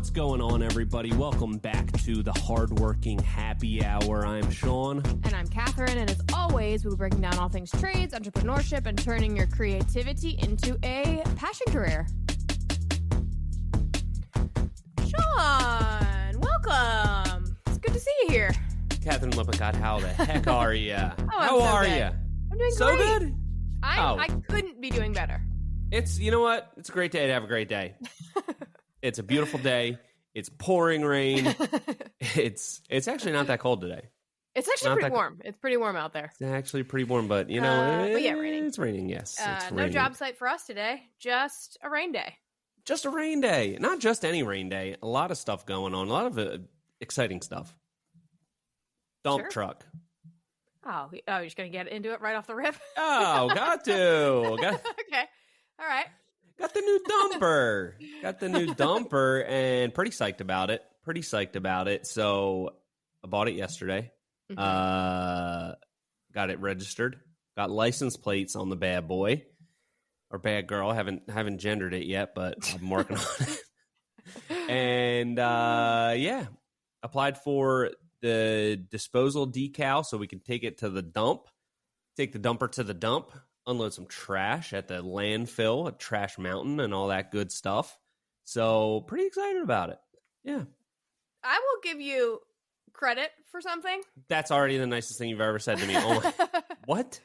What's going on, everybody? Welcome back to the Hardworking Happy Hour. I'm Sean. And I'm Catherine, and as always, we'll be breaking down all things trades, entrepreneurship, and turning your creativity into a passion career. Sean, welcome. It's good to see you here. Catherine Lippincott, how the heck are you? How are you? I'm doing so great. Good? I couldn't be doing better. You know what? It's a great day to have a great day. It's a beautiful day. It's pouring rain. It's actually not that cold today. It's actually pretty warm. It's pretty warm out there. It's actually pretty warm, but raining. It's raining, yes. It's no raining. job site for us today. Just a rain day. Just a rain day. Not just any rain day. A lot of stuff going on. A lot of exciting stuff. Dump truck. Oh, you're just going to get into it right off the rip? Oh, got to. Okay. All right. Got the new dumper. And pretty psyched about it. So I bought it yesterday. Mm-hmm. Got it registered. Got license plates on the bad boy or bad girl. Haven't gendered it yet, but I'm working on it. And applied for the disposal decal so we can take it to the dump. Take the dumper to the dump. Unload some trash at the landfill, at Trash Mountain, and all that good stuff. So pretty excited about it. Yeah. I will give you credit for something. That's already the nicest thing you've ever said to me. Oh my, what?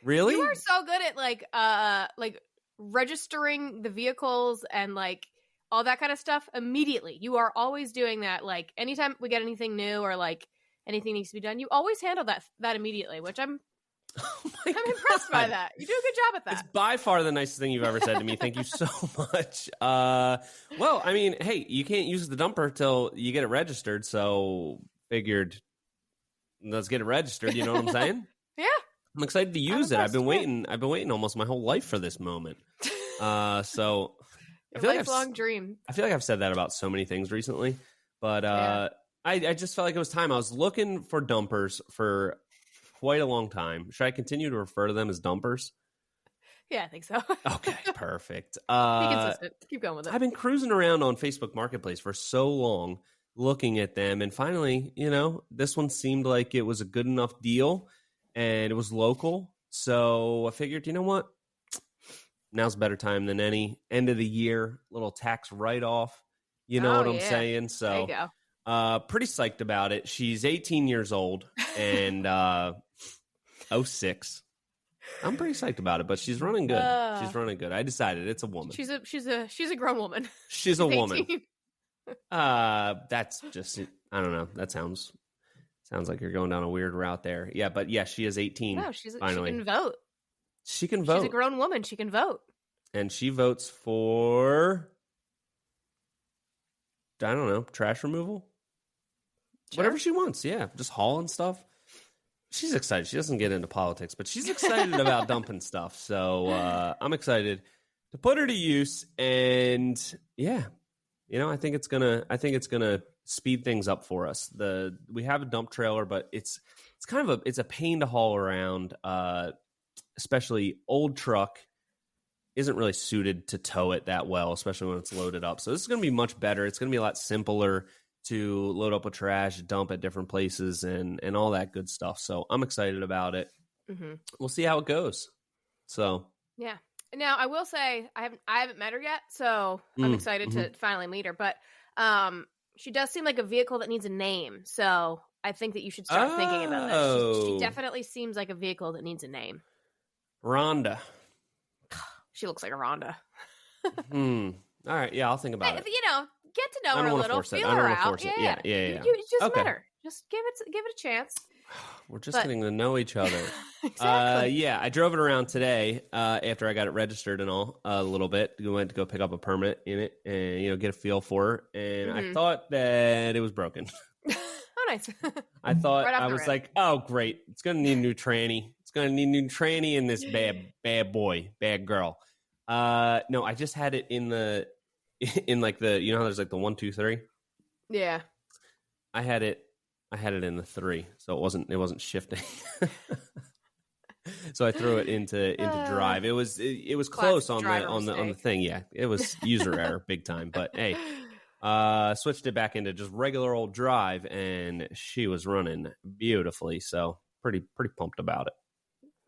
Really? You are so good at like registering the vehicles and like all that kind of stuff immediately. You are always doing that. Like anytime we get anything new or like anything needs to be done, you always handle that immediately, which I'm impressed by that. You do a good job at that. It's by far the nicest thing you've ever said to me. Thank you so much. Well, I mean, hey, you can't use the dumper till you get it registered. So figured, let's get it registered. You know what I'm saying? Yeah. I'm excited to use it. I've been waiting almost my whole life for this moment. So I feel lifelong dream. I feel like I've said that about so many things recently, but I just felt like it was time. I was looking for dumpers for quite a long time. Should I continue to refer to them as dumpers? Yeah, I think so. Okay, perfect. Be consistent. Keep going with it. I've been cruising around on Facebook Marketplace for so long looking at them, and finally, this one seemed like it was a good enough deal, and it was local. So I figured, you know what? Now's a better time than any. End of the year, little tax write-off. You know what I'm saying? So there you go. Pretty psyched about it. She's 18 years old and 06. I'm pretty psyched about it, but she's running good. She's running good. I decided it's a woman. She's a grown woman. She's a woman. That's just, I don't know. That sounds like you're going down a weird route there. Yeah, but yeah, she is 18. No, finally. She can vote. She can vote. She's a grown woman. She can vote. And she votes for, I don't know, trash removal? Sure. Whatever she wants, yeah. Just hauling stuff. She's excited. She doesn't get into politics, but she's excited about dumping stuff. So I'm excited to put her to use. And yeah, I think it's gonna speed things up for us. We have a dump trailer, but it's kind of a pain to haul around. Especially old truck isn't really suited to tow it that well, especially when it's loaded up. So this is going to be much better. It's going to be a lot simpler to load up with trash, dump at different places, and all that good stuff. So I'm excited about it. Mm-hmm. We'll see how it goes. So yeah. Now I will say I haven't met her yet, so I'm excited to finally meet her. But she does seem like a vehicle that needs a name. So I think that you should start thinking about this. She definitely seems like a vehicle that needs a name. Rhonda. She looks like a Rhonda. All right, yeah, I'll think about it. Get to know her a little, feel her out. Yeah. You just met her. Just give it a chance. We're just getting to know each other. Exactly. I drove it around today after I got it registered and all a little bit. We went to go pick up a permit in it and get a feel for her. And I thought that it was broken. Oh, nice. I thought I was like, oh, great. It's going to need a new tranny. It's going to need a new tranny in this bad boy, bad girl. No, I just had it in like the, how there's like the 1, 2, 3. Yeah. I had it in the 3, so it wasn't shifting. So I threw it into drive. It was close on the thing. Yeah, it was user error big time. But hey, Switched it back into just regular old drive, and she was running beautifully. So pretty pumped about it.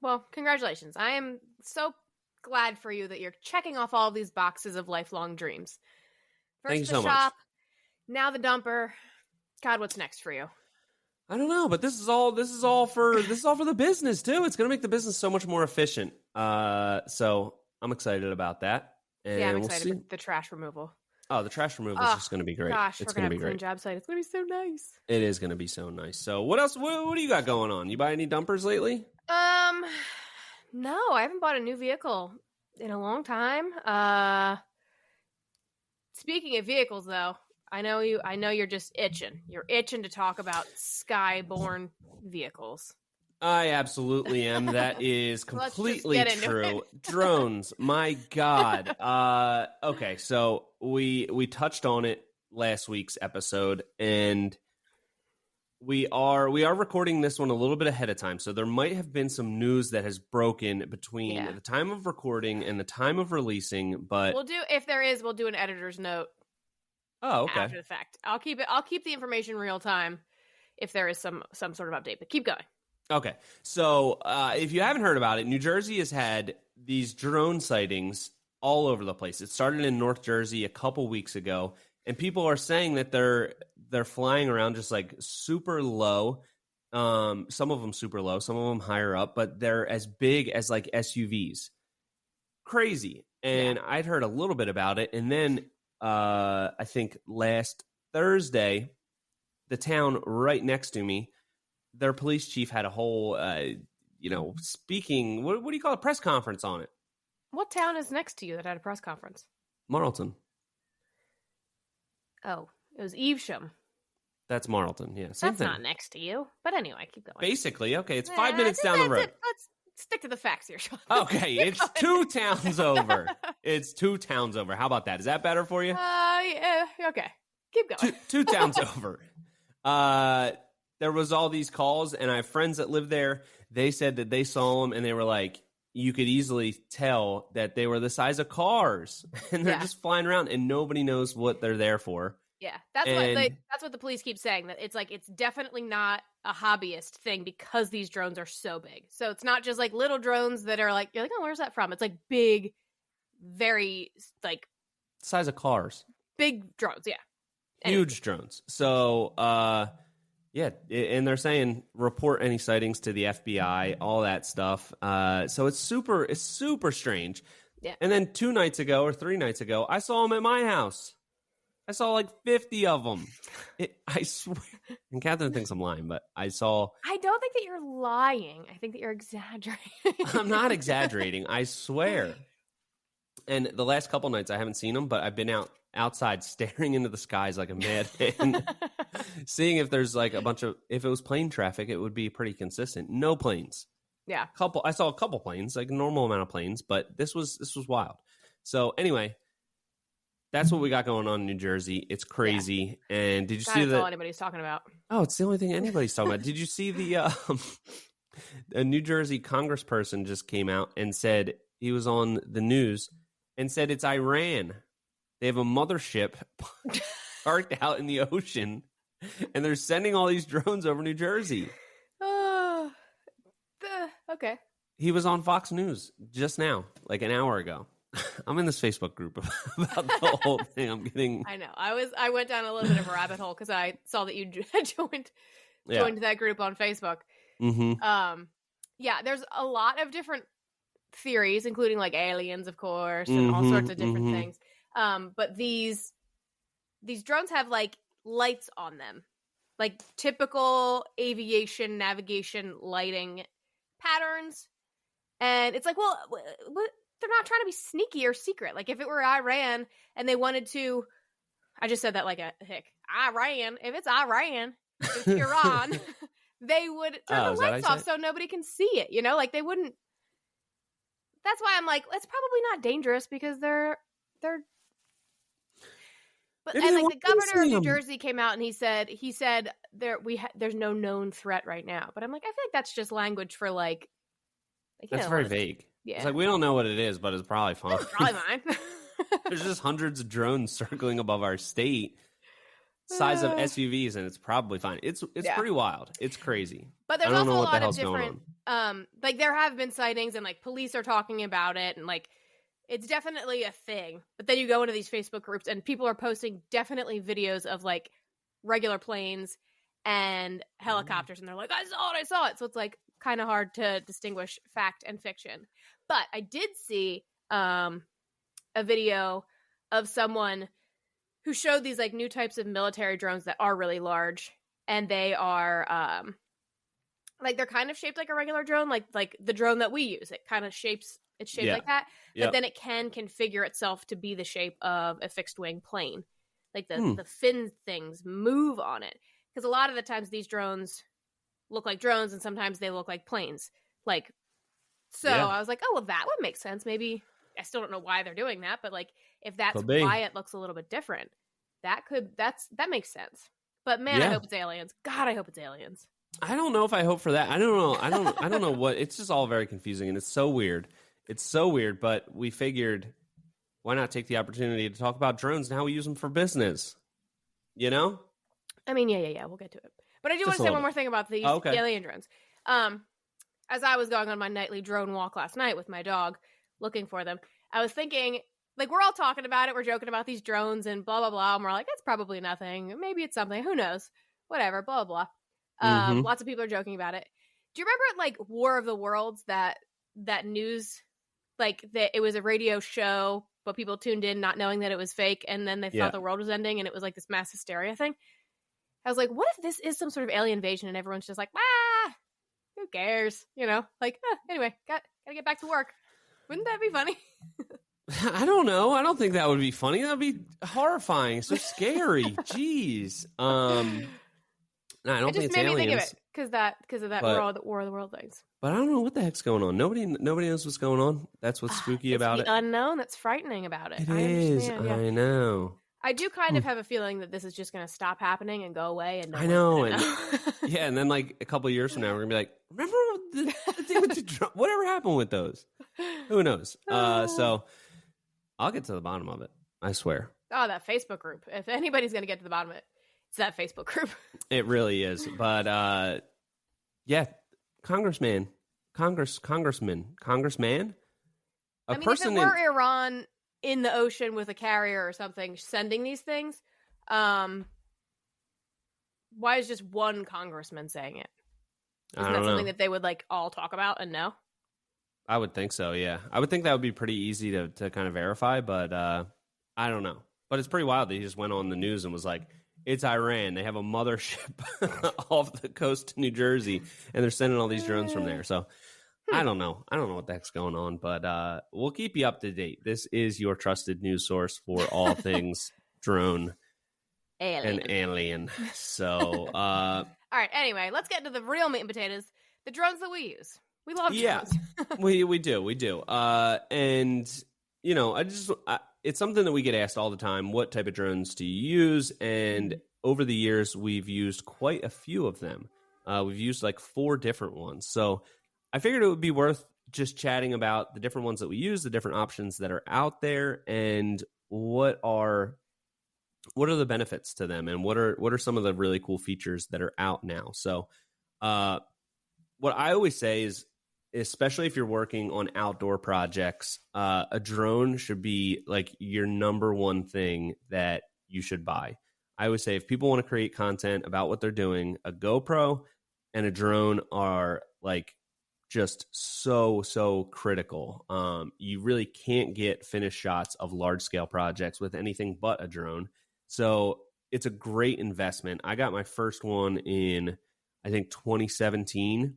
Well, congratulations. I am so glad for you that you're checking off all of these boxes of lifelong dreams. First Thank you the so shop, now the dumper. God, what's next for you? I don't know, but this is all for the business too. It's going to make the business so much more efficient. So I'm excited about that. And yeah, I'm excited for the trash removal. Oh, the trash removal is just going to be great. Gosh, it's we're going to be have a clean great. job site. It's going to be so nice. It is going to be so nice. So what else? What do you got going on? You buy any dumpers lately? No, I haven't bought a new vehicle in a long time. Speaking of vehicles, though, I know you're just itching. You're itching to talk about skyborne vehicles. I absolutely am. That is completely true. Drones, my God. Okay, so we touched on it last week's episode, and we are recording this one a little bit ahead of time. So there might have been some news that has broken between the time of recording and the time of releasing. But we'll do an editor's note. Oh, okay. After the fact, I'll keep the information real time if there is some sort of update. But keep going. Okay, so if you haven't heard about it, New Jersey has had these drone sightings all over the place. It started in North Jersey a couple weeks ago, and people are saying that they're flying around just like super low. Some of them super low, some of them higher up, but they're as big as like SUVs. Crazy. And I'd heard a little bit about it, and then I think last Thursday, the town right next to me, their police chief had a whole, speaking, what do you call it, press conference on it. What town is next to you that had a press conference? Marlton. Oh, it was Evesham. That's Marlton, yeah. Same That's thing. not next to you. But anyway, keep going. Basically, okay, it's 5 minutes down the road. Let's stick to the facts here, Sean. Okay, it's 2 towns over. It's 2 towns over. How about that? Is that better for you? Yeah, okay. Keep going. Two towns over. There was all these calls, and I have friends that live there. They said that they saw them, and they were like, you could easily tell that they were the size of cars, and they're just flying around, and nobody knows what they're there for. Yeah, that's what the police keep saying, that it's definitely not a hobbyist thing because these drones are so big. So it's not just like little drones that are like, you're like, oh, where's that from? It's like big, very like size of cars, big drones. Yeah, huge drones. So, and they're saying report any sightings to the FBI, all that stuff. So it's super strange. Yeah. And then 2 nights ago or 3 nights ago, I saw them at my house. I saw like 50 of them. I swear. And Catherine thinks I'm lying, but I saw. I don't think that you're lying. I think that you're exaggerating. I'm not exaggerating. I swear. And the last couple nights I haven't seen them, but I've been outside staring into the skies like a madman, seeing if there's like if it was plane traffic, it would be pretty consistent. No planes. Yeah. I saw a couple planes, like a normal amount of planes, but this was wild. So anyway, that's what we got going on in New Jersey. It's crazy. Yeah. And did you see that? That's all anybody's talking about. Oh, it's the only thing anybody's talking about. Did you see a New Jersey congressperson just came out and said, he was on the news and said it's Iran. They have a mothership parked out in the ocean, and they're sending all these drones over New Jersey. Okay. He was on Fox News just now, like an hour ago. I'm in this Facebook group about the whole thing. I know. I went down a little bit of a rabbit hole because I saw that you joined that group on Facebook. Mm-hmm. There's a lot of different theories, including like aliens, of course, and all sorts of different things. But these drones have like lights on them, like typical aviation navigation lighting patterns. And it's like, well, they're not trying to be sneaky or secret. Like if it were Iran and they wanted to, I just said that like a hick. Iran, if it's Iran, if it's Iran, they would turn the lights off so nobody can see it. You know, like they wouldn't. That's why I'm like, it's probably not dangerous because they're. But and like the governor of New Jersey came out and he said there's no known threat right now. But I'm like, I feel like that's just language for like that's very vague. Yeah. It's like we don't know what it is, but it's probably fine. It's probably fine. There's just hundreds of drones circling above our state. size of SUVs, and it's probably fine. It's Yeah. pretty wild. It's crazy. But there's I don't also know a what the lot of hell's going different, like there have been sightings and like police are talking about it and like it's definitely a thing. But then you go into these Facebook groups and people are posting definitely videos of like regular planes and helicopters and they're like, I saw it. So it's like kind of hard to distinguish fact and fiction. But I did see a video of someone who showed these like new types of military drones that are really large and they are like they're kind of shaped like a regular drone, like the drone that we use. It kind of shaped like that, but then it can configure itself to be the shape of a fixed wing plane. Like the fin things move on it. Because a lot of the times these drones look like drones and sometimes they look like planes. Like, so I was like, oh, well, that would make sense. Maybe, I still don't know why they're doing that, but like, if that's why it looks a little bit different, that makes sense. But man, I hope it's aliens. God, I hope it's aliens. I don't know if I hope for that. I don't know. I don't know what. It's just all very confusing and it's so weird. It's so weird, but we figured, why not take the opportunity to talk about drones and how we use them for business? You know? I mean, yeah. We'll get to it. But I do want to say one more thing about these alien drones. As I was going on my nightly drone walk last night with my dog, looking for them, I was thinking, like, we're all talking about it. We're joking about these drones and blah, blah, blah. And we're like, it's probably nothing. Maybe it's something. Who knows? Whatever, blah, blah, blah. Lots of people are joking about it. Do you remember, like, War of the Worlds, that news, like, that it was a radio show, but people tuned in not knowing that it was fake, and then they thought the world was ending, and it was, like, this mass hysteria thing? I was like, what if this is some sort of alien invasion, and everyone's just like, who cares? You know? Like, anyway, gotta get back to work. Wouldn't that be funny? I don't know. I don't think that would be funny. That would be horrifying. So scary. Jeez. No, I don't think it's aliens. It just made me think of it because of that War of the World things. But I don't know what the heck's going on. Nobody knows what's going on. That's what's spooky about it. It's the unknown that's frightening about it. It is. I know. I do kind of have a feeling that this is just going to stop happening and go away. And I know. Yeah, and then like a couple of years from now, we're going to be like, remember the thing with the drone? Whatever happened with those? Who knows? So I'll get to the bottom of it. I swear. Oh, that Facebook group. If anybody's going to get to the bottom of it, it's that Facebook group. It really is. But yeah, congressman. I mean, if it were Iran in the ocean with a carrier or something sending these things, why is just one congressman saying it? Isn't that something that they would like all talk about and know? I would think so, yeah. I would think that would be pretty easy to kind of verify, but I don't know. But it's pretty wild that he just went on the news and was like, it's Iran. They have a mothership off the coast of New Jersey, and they're sending all these drones from there. So I don't know. I don't know what the heck's going on, but we'll keep you up to date. This is your trusted news source for all things drone and alien. So, all right. Anyway, let's get into the real meat and potatoes. The drones that we use. We love drones. Yeah, we do. And you know, it's something that we get asked all the time. What type of drones do you use? And over the years, we've used quite a few of them. We've used like 4 different ones. So I figured it would be worth just chatting about the different ones that we use, the different options that are out there, and what are the benefits to them, and what are some of the really cool features that are out now. So what I always say is, especially if you're working on outdoor projects, a drone should be like your number one thing that you should buy. I always say if people want to create content about what they're doing, a GoPro and a drone are like just so critical. You really can't get finished shots of large scale projects with anything but a drone. So it's a great investment. I got my first one in, I think, 2017.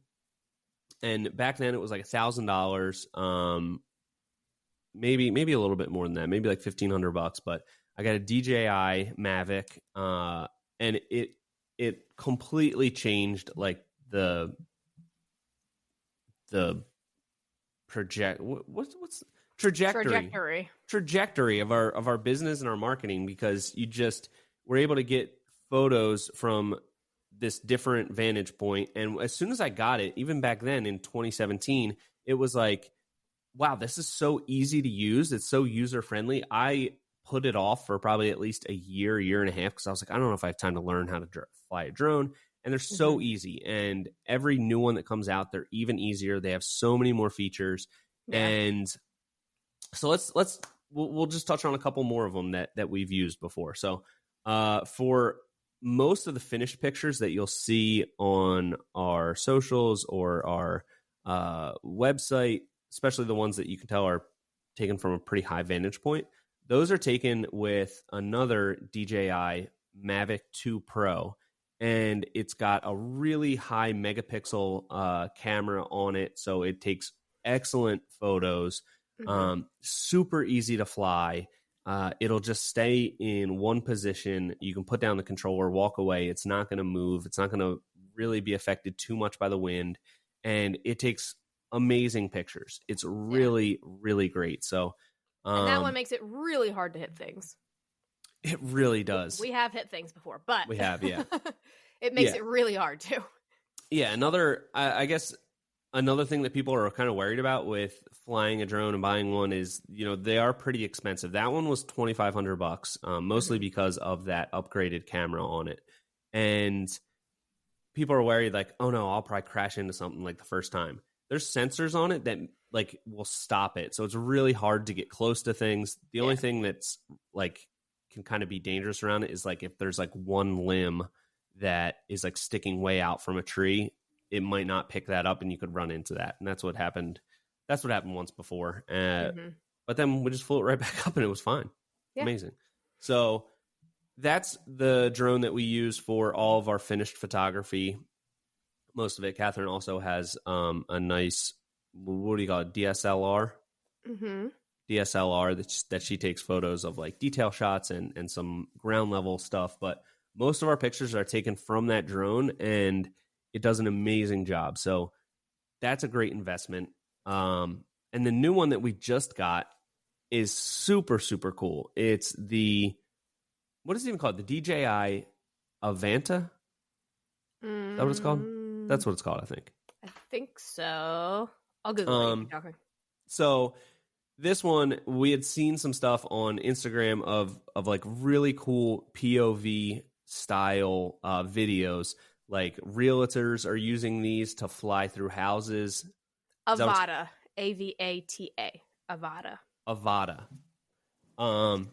And back then it was like $1,000, maybe a little bit more than that, maybe like $1,500. But I got a DJI Mavic, and it completely changed like the trajectory of our business and our marketing, because you just were able to get photos from this different vantage point. And as soon as I got it, even back then in 2017, it was like, wow, this is so easy to use. It's so user friendly. I put it off for probably at least a year and a half, because I was like, I don't know if I have time to learn how to fly a drone. And they're so easy. And every new one that comes out, they're even easier. They have so many more features. Yeah. And so we'll just touch on a couple more of them that we've used before. So for most of the finished pictures that you'll see on our socials or our website, especially the ones that you can tell are taken from a pretty high vantage point, those are taken with another DJI Mavic 2 Pro, and it's got a really high megapixel camera on it, so it takes excellent photos. Super easy to fly. It'll just stay in one position. You can put down the controller, walk away. It's not going to move. It's not going to really be affected too much by the wind, and it takes amazing pictures. It's really, really great. So, and that one makes it really hard to hit things. It really does. We have hit things before, but we have, yeah. It makes it really hard too. Yeah, I guess another thing that people are kind of worried about with flying a drone and buying one is, they are pretty expensive. That one was $2,500, mostly because of that upgraded camera on it. And people are worried like, oh no, I'll probably crash into something like the first time. There's sensors on it that like will stop it. So it's really hard to get close to things. The only thing that's like can kind of be dangerous around it is like if there's like one limb that is like sticking way out from a tree, it might not pick that up and you could run into that. And that's what happened. That's what happened once before. But then we just flew it right back up and it was fine. Yeah. Amazing. So that's the drone that we use for all of our finished photography. Most of it. Catherine also has a nice, what do you call it, DSLR? DSLR that she takes photos of like detail shots and some ground level stuff. But most of our pictures are taken from that drone, and it does an amazing job. So that's a great investment. And the new one that we just got is super, super cool. It's what is it even called? The DJI Avanta? Is that what it's called? That's what it's called, I think. I think so. I'll Google it. Keep talking. So this one, we had seen some stuff on Instagram of like really cool POV style videos. Like realtors are using these to fly through houses. Avata. Avata. Avata. Avata.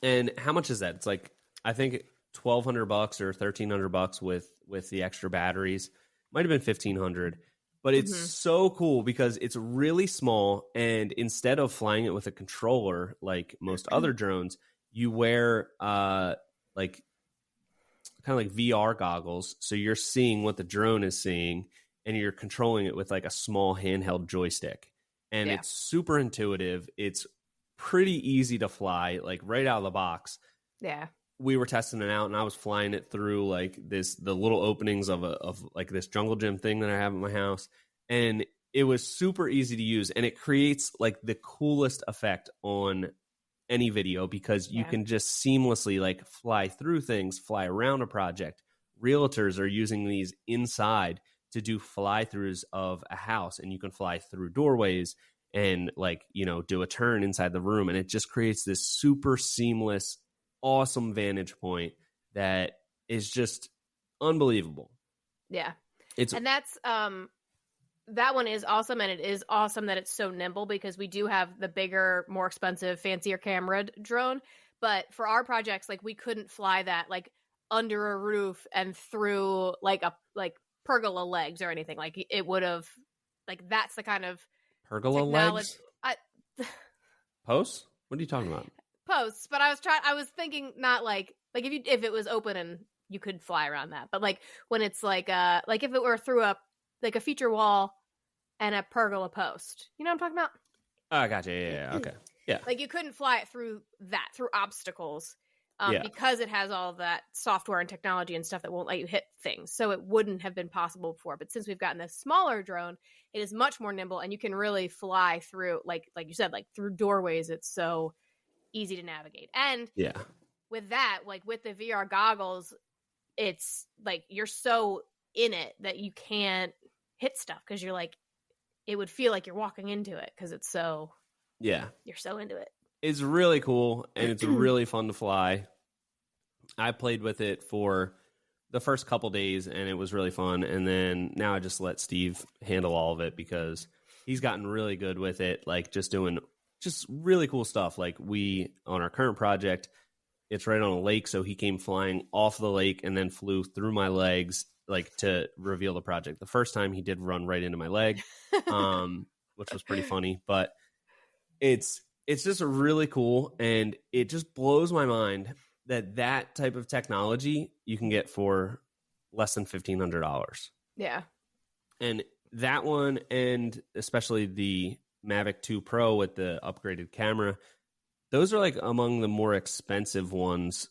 And how much is that? It's like, I think $1,200 or $1,300 with the extra batteries. Might have been $1,500. But it's so cool because it's really small, and instead of flying it with a controller like most other drones, you wear like kind of like VR goggles, so you're seeing what the drone is seeing, and you're controlling it with like a small handheld joystick. And it's super intuitive. It's pretty easy to fly, like right out of the box. Yeah. We were testing it out, and I was flying it through like the little openings of like this jungle gym thing that I have at my house, and it was super easy to use, and it creates like the coolest effect on any video because you can just seamlessly like fly through things, fly around a project. Realtors are using these inside to do fly-throughs of a house, and you can fly through doorways and like, do a turn inside the room, and it just creates this super seamless, awesome vantage point that is just unbelievable. Yeah. And that's that one is awesome, and it is awesome that it's so nimble because we do have the bigger, more expensive, fancier camera drone, but for our projects, like we couldn't fly that like under a roof and through like pergola legs or anything. Like it would have, like that's the kind of pergola legs. Posts? What are you talking about? Posts, but I was thinking not like if it was open and you could fly around that, but like when it's like if it were through a feature wall and a pergola post, you know what I'm talking about? Oh, I gotcha. Yeah. Okay. Yeah. Like you couldn't fly it through obstacles because it has all of that software and technology and stuff that won't let you hit things. So it wouldn't have been possible before. But since we've gotten this smaller drone, it is much more nimble, and you can really fly through, like you said, like through doorways. It's so easy to navigate. And with that, like with the VR goggles, it's like you're so in it that you can't hit stuff because you're like, it would feel like you're walking into it because it's so, you're so into it. It's really cool, and it's really fun to fly. I played with it for the first couple days, and it was really fun. And then now I just let Steve handle all of it because he's gotten really good with it, like just doing just really cool stuff. Like on our current project, it's right on a lake, so he came flying off the lake and then flew through my legs, like to reveal the project. The first time he did run right into my leg, which was pretty funny, but it's just really cool, and it just blows my mind that type of technology you can get for less than $1,500. Yeah. And that one, and especially the Mavic 2 Pro with the upgraded camera, those are like among the more expensive ones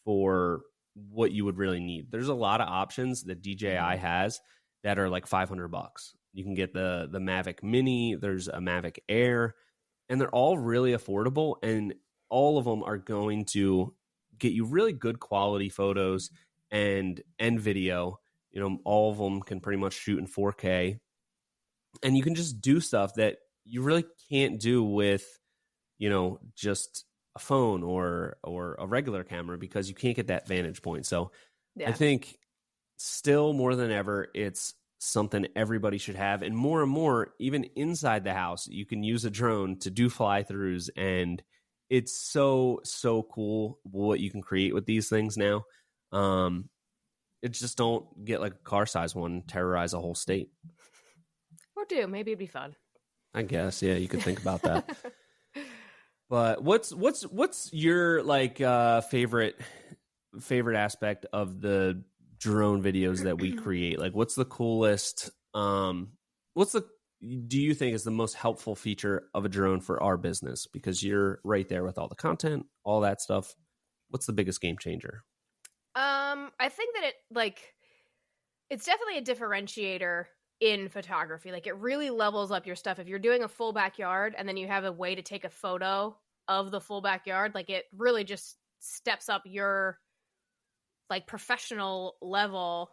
for what you would really need. There's a lot of options that DJI has that are like $500. You can get the Mavic Mini, there's a Mavic Air, and they're all really affordable, and all of them are going to get you really good quality photos and video. You know, all of them can pretty much shoot in 4K, and you can just do stuff that you really can't do with, you know, just a phone or a regular camera, because you can't get that vantage point. So Yeah. I think still more than ever, it's something everybody should have. And more, even inside the house, you can use a drone to do fly-throughs, and it's so cool what you can create with these things now. It just don't get like a car size one and terrorize a whole state. Or do. Maybe it'd be fun. I guess, yeah, you could think about that. But what's your like favorite aspect of the drone videos that we create? Like, what's the coolest? Do you think is the most helpful feature of a drone for our business? Because you're right there with all the content, all that stuff. What's the biggest game changer? I think that it's definitely a differentiator in photography. Like, it really levels up your stuff. If you're doing a full backyard and then you have a way to take a photo of the full backyard, like, it really just steps up your like professional level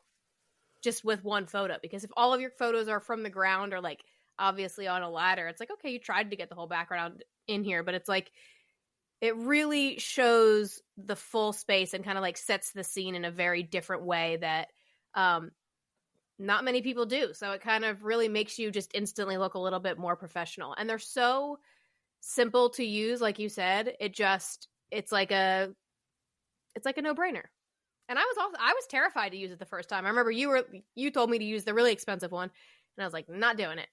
just with one photo. Because if all of your photos are from the ground or like obviously on a ladder, it's like, okay, you tried to get the whole background in here, but it's like it really shows the full space and kind of like sets the scene in a very different way that not many people do. So it kind of really makes you just instantly look a little bit more professional. And they're so simple to use, like you said. It's like a no-brainer. And I was terrified to use it the first time. I remember you told me to use the really expensive one, and I was like, not doing it.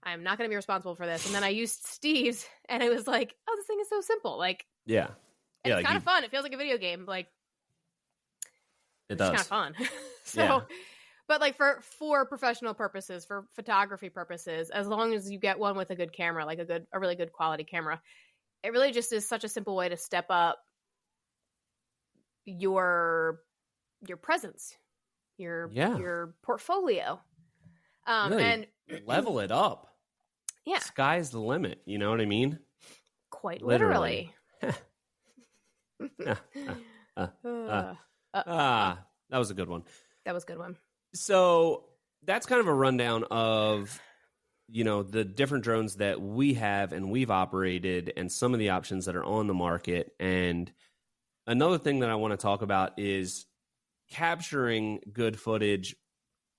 I'm not going to be responsible for this. And then I used Steve's, and it was like, oh, this thing is so simple. Like, yeah, it's like kind of fun. It feels like a video game. Like, it does. It's kind of fun. So, yeah. But like for professional purposes, for photography purposes, as long as you get one with a good camera, like a really good quality camera, it really just is such a simple way to step up your presence, your portfolio, really and level it up. Yeah, sky's the limit. You know what I mean? Quite literally. That was a good one. That was a good one. So that's kind of a rundown of, you know, the different drones that we have and we've operated and some of the options that are on the market. And another thing that I want to talk about is capturing good footage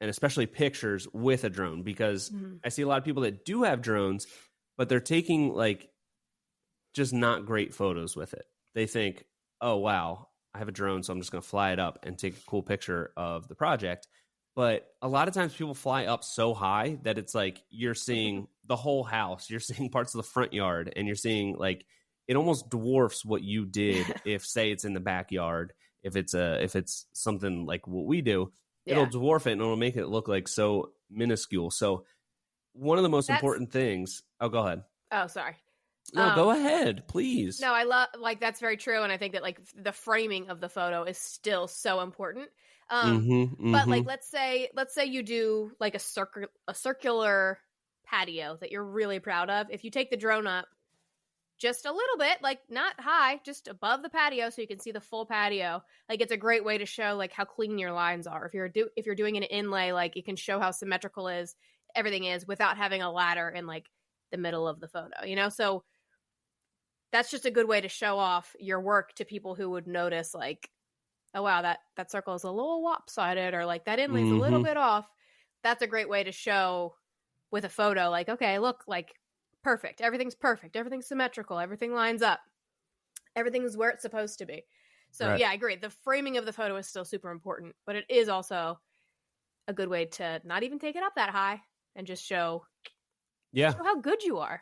and especially pictures with a drone, because I see a lot of people that do have drones, but they're taking like just not great photos with it. They think, oh, wow, I have a drone, so I'm just going to fly it up and take a cool picture of the project. But a lot of times people fly up so high that it's like you're seeing the whole house, you're seeing parts of the front yard, and you're seeing like it almost dwarfs what you did if, say, it's in the backyard. If it's something like what we do, it'll dwarf it and it'll make it look like so minuscule. So one of the most important things. Oh, go ahead. Oh, sorry. No, go ahead, please. No, I love, like, that's very true. And I think that like the framing of the photo is still so important. But like, let's say you do like a circular patio that you're really proud of. If you take the drone up just a little bit, like not high, just above the patio, so you can see the full patio, like it's a great way to show like how clean your lines are. If you're doing an inlay, like you can show how symmetrical everything is without having a ladder in like the middle of the photo, you know? So that's just a good way to show off your work to people who would notice, like, oh wow, that circle is a little lopsided, or like that inlay's a little bit off. That's a great way to show with a photo, like, okay, look, like perfect, everything's symmetrical, everything lines up, everything's where it's supposed to be. So Right. yeah, I agree, the framing of the photo is still super important, but it is also a good way to not even take it up that high and just show how good you are.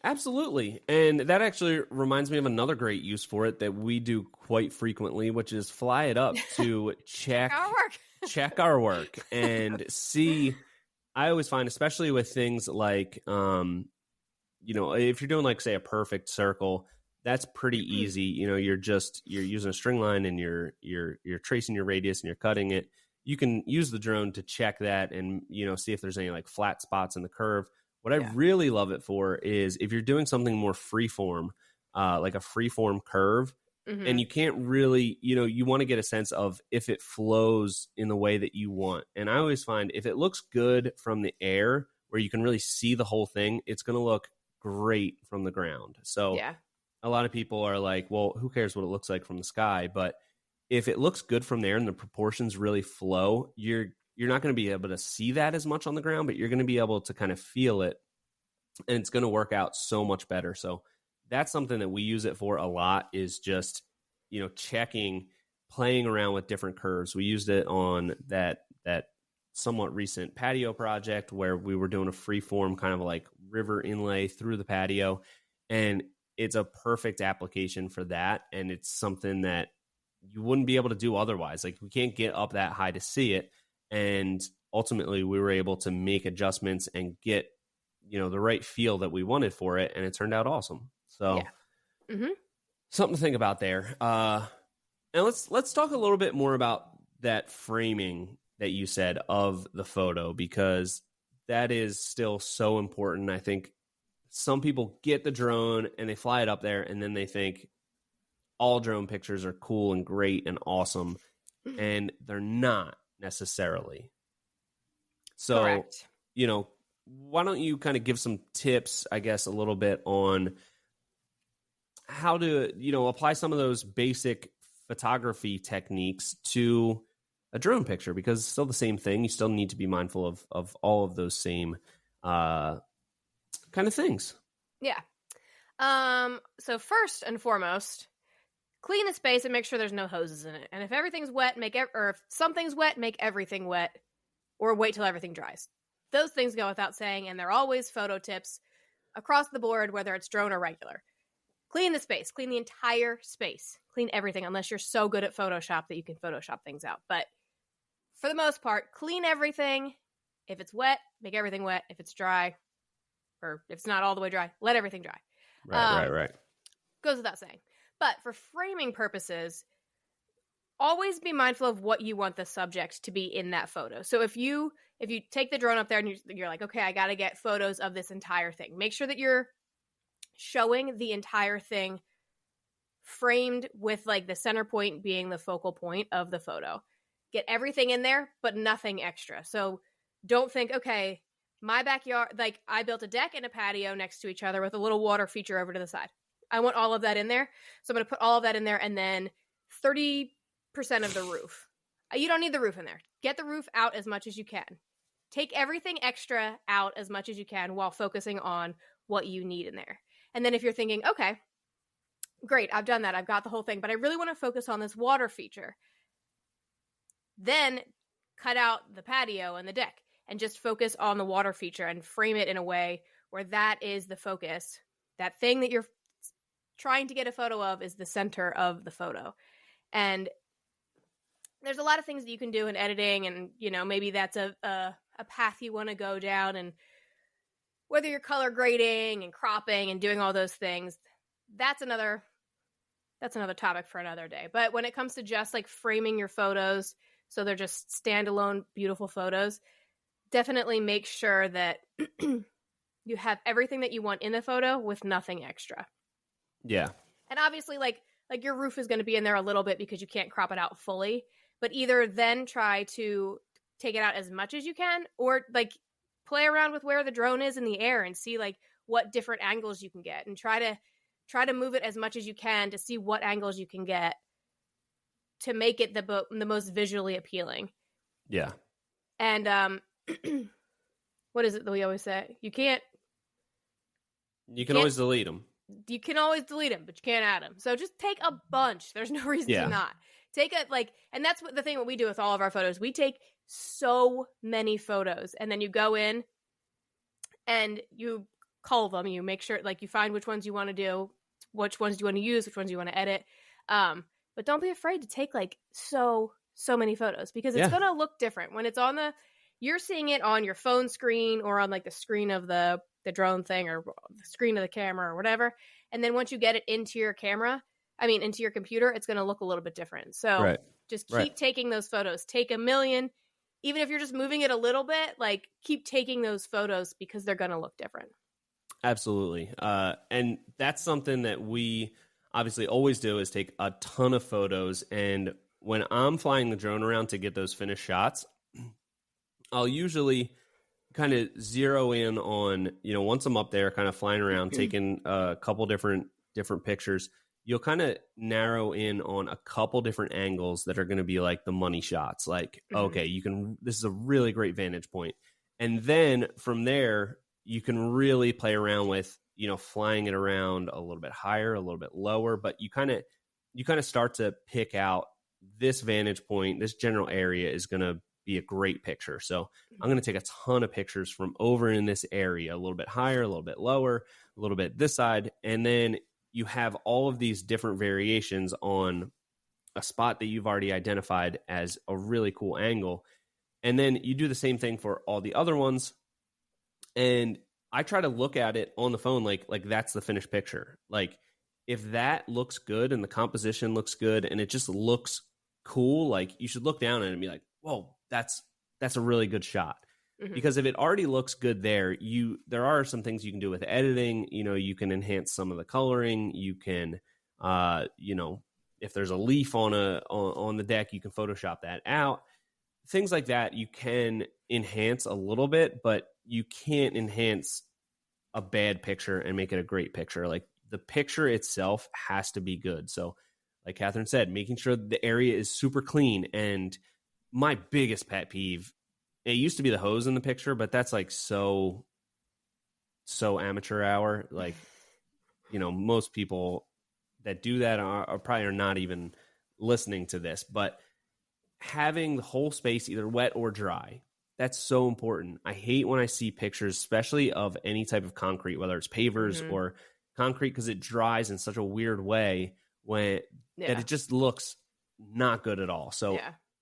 Absolutely. And that actually reminds me of another great use for it that we do quite frequently, which is fly it up to check Our work. check our work and see. I always find, especially with things like, if you're doing like, say, a perfect circle, that's pretty easy. You're using a string line and you're tracing your radius and you're cutting it. You can use the drone to check that and, see if there's any like flat spots in the curve. What I really love it for is if you're doing something more freeform, like a freeform curve, and you can't really, you want to get a sense of if it flows in the way that you want. And I always find if it looks good from the air where you can really see the whole thing, it's going to look great from the ground. So a lot of people are like, well, who cares what it looks like from the sky? But if it looks good from there and the proportions really flow, you're not going to be able to see that as much on the ground, but you're going to be able to kind of feel it, and it's going to work out so much better. So that's something that we use it for a lot, is just, checking, playing around with different curves. We used it on that somewhat recent patio project where we were doing a freeform kind of like river inlay through the patio, and it's a perfect application for that. And it's something that you wouldn't be able to do otherwise. Like, we can't get up that high to see it. And ultimately we were able to make adjustments and get, the right feel that we wanted for it. And it turned out awesome. So something to think about there. And let's talk a little bit more about that framing that you said of the photo, because that is still so important. I think some people get the drone and they fly it up there and then they think all drone pictures are cool and great and awesome, and they're not necessarily. So, correct. Why don't you kind of give some tips, I guess, a little bit on how to, apply some of those basic photography techniques to a drone picture, because it's still the same thing. You still need to be mindful of all of those same kind of things. Yeah. So first and foremost, clean the space and make sure there's no hoses in it. And if everything's wet, or if something's wet, make everything wet, or wait till everything dries. Those things go without saying, and they're always photo tips across the board, whether it's drone or regular. Clean the space. Clean the entire space. Clean everything, unless you're so good at Photoshop that you can Photoshop things out. But for the most part, clean everything. If it's wet, make everything wet. If it's dry, or if it's not all the way dry, let everything dry. Right. Goes without saying. But for framing purposes, always be mindful of what you want the subject to be in that photo. So if you take the drone up there and you're like, okay, I got to get photos of this entire thing, make sure that you're showing the entire thing framed with like the center point being the focal point of the photo. Get everything in there, but nothing extra. So don't think, okay, my backyard, like I built a deck and a patio next to each other with a little water feature over to the side. I want all of that in there. So I'm going to put all of that in there, and then 30% of the roof. You don't need the roof in there. Get the roof out as much as you can. Take everything extra out as much as you can while focusing on what you need in there. And then if you're thinking, okay, great, I've done that, I've got the whole thing, but I really want to focus on this water feature, then cut out the patio and the deck and just focus on the water feature and frame it in a way where that is the focus. That thing that you're trying to get a photo of is the center of the photo. And there's a lot of things that you can do in editing, and maybe that's a path you want to go down, and whether you're color grading and cropping and doing all those things, that's another topic for another day. But when it comes to just like framing your photos so they're just standalone beautiful photos, definitely make sure that you have everything that you want in the photo with nothing extra. Yeah. And obviously like your roof is going to be in there a little bit because you can't crop it out fully, but either then try to take it out as much as you can, or like play around with where the drone is in the air and see like what different angles you can get, and try to try to move it as much as you can to see what angles you can get to make it the most visually appealing. Yeah. And what is it that we always say? You can always delete them. You can always delete them, but you can't add them. So just take a bunch. There's no reason to not. Take and that's what we do with all of our photos. We take so many photos, and then you go in and you cull them. You make sure, you find which ones you want to do, which ones you want to use, which ones you want to edit. But don't be afraid to take so many photos, because it's going to look different when it's you're seeing it on your phone screen or on the screen of the drone thing or the screen of the camera or whatever. And then once you get it into your into your computer, it's going to look a little bit different. So just keep taking those photos. Take 1 million. Even if you're just moving it a little bit, keep taking those photos because they're going to look different. Absolutely. And that's something that we obviously always do, is take a ton of photos. And when I'm flying the drone around to get those finished shots, I'll usually kind of zero in on, once I'm up there kind of flying around, taking a couple different pictures, you'll kind of narrow in on a couple different angles that are going to be the money shots. Okay, this is a really great vantage point. And then from there, you can really play around with, flying it around a little bit higher, a little bit lower, but you kind of start to pick out this vantage point, this general area is going to be a great picture. So I'm going to take a ton of pictures from over in this area, a little bit higher, a little bit lower, a little bit this side. And then you have all of these different variations on a spot that you've already identified as a really cool angle. And then you do the same thing for all the other ones. And I try to look at it on the phone like that's the finished picture. If that looks good and the composition looks good and it just looks cool, you should look down at it and be like, whoa, that's a really good shot. Because if it already looks good there are some things you can do with editing. You can enhance some of the coloring. You can, if there's a leaf on the deck, you can Photoshop that out. Things like that you can enhance a little bit, but you can't enhance a bad picture and make it a great picture. The picture itself has to be good. So like Catherine said, making sure the area is super clean. And my biggest pet peeve, it used to be the hose in the picture, but that's so amateur hour. Most people that do that are probably not even listening to this, but having the whole space either wet or dry, that's so important. I hate when I see pictures, especially of any type of concrete, whether it's pavers or concrete, because it dries in such a weird way that it just looks not good at all. So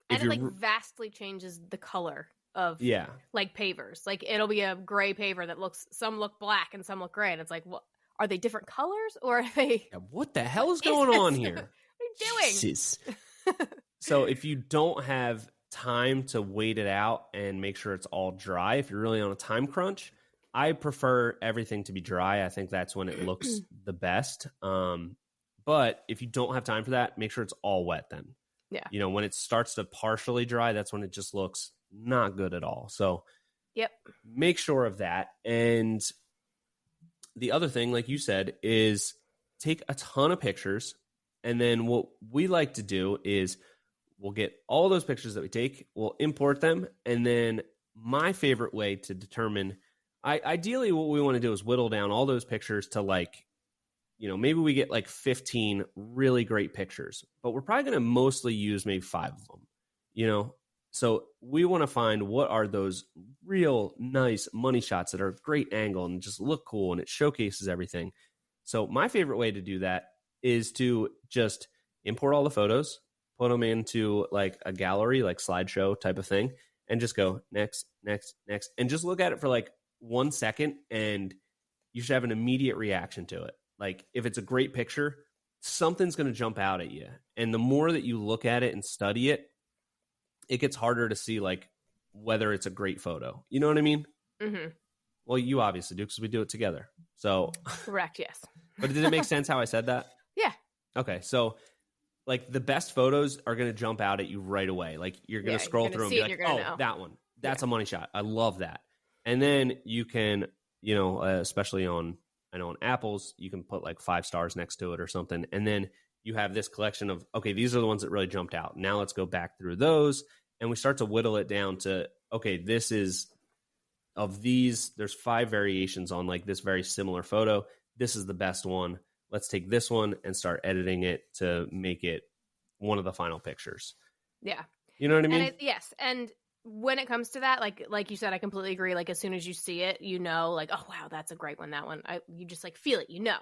and it vastly changes the color of pavers. It'll be a gray paver that some look black and some look gray, and it's what are they, different colors, or are they what the hell is going on here? What are you doing? Jesus. So if you don't have time to wait it out and make sure it's all dry, if you're really on a time crunch, I prefer everything to be dry. I think that's when it looks the best. But if you don't have time for that, make sure it's all wet then. Yeah. When it starts to partially dry, that's when it just looks not good at all. So make sure of that. And the other thing, like you said, is take a ton of pictures. And then what we like to do is we'll get all those pictures that we take, we'll import them. And then my favorite way to determine, ideally what we want to do is whittle down all those pictures to maybe we get 15 really great pictures, but we're probably going to mostly use maybe 5 of them, So we want to find what are those real nice money shots that are a great angle and just look cool and it showcases everything. So my favorite way to do that is to just import all the photos, put them into a gallery, slideshow type of thing, and just go next, next, next, and just look at it for 1 second, and you should have an immediate reaction to it. If it's a great picture, something's going to jump out at you. And the more that you look at it and study it, it gets harder to see whether it's a great photo. You know what I mean? Mm-hmm. Well, you obviously do because we do it together. So correct, yes. But did it make sense how I said that? Yeah. Okay, so the best photos are going to jump out at you right away. You're going to scroll through and be like, oh, know. That one. That's a money shot. I love that. And then you can, especially on I know on Apple's, you can put like 5 stars next to it or something. And then you have this collection of, okay, these are the ones that really jumped out. Now let's go back through those. And we start to whittle it down to, okay, this is, of these, there's 5 variations on like this very similar photo. This is the best one. Let's take this one and start editing it to make it one of the final pictures. Yeah. You know what I mean? And yes. And when it comes to that, like you said, I completely agree. Like as soon as you see it, you know, like, oh wow, that's a great one. That one, you just like feel it, you know.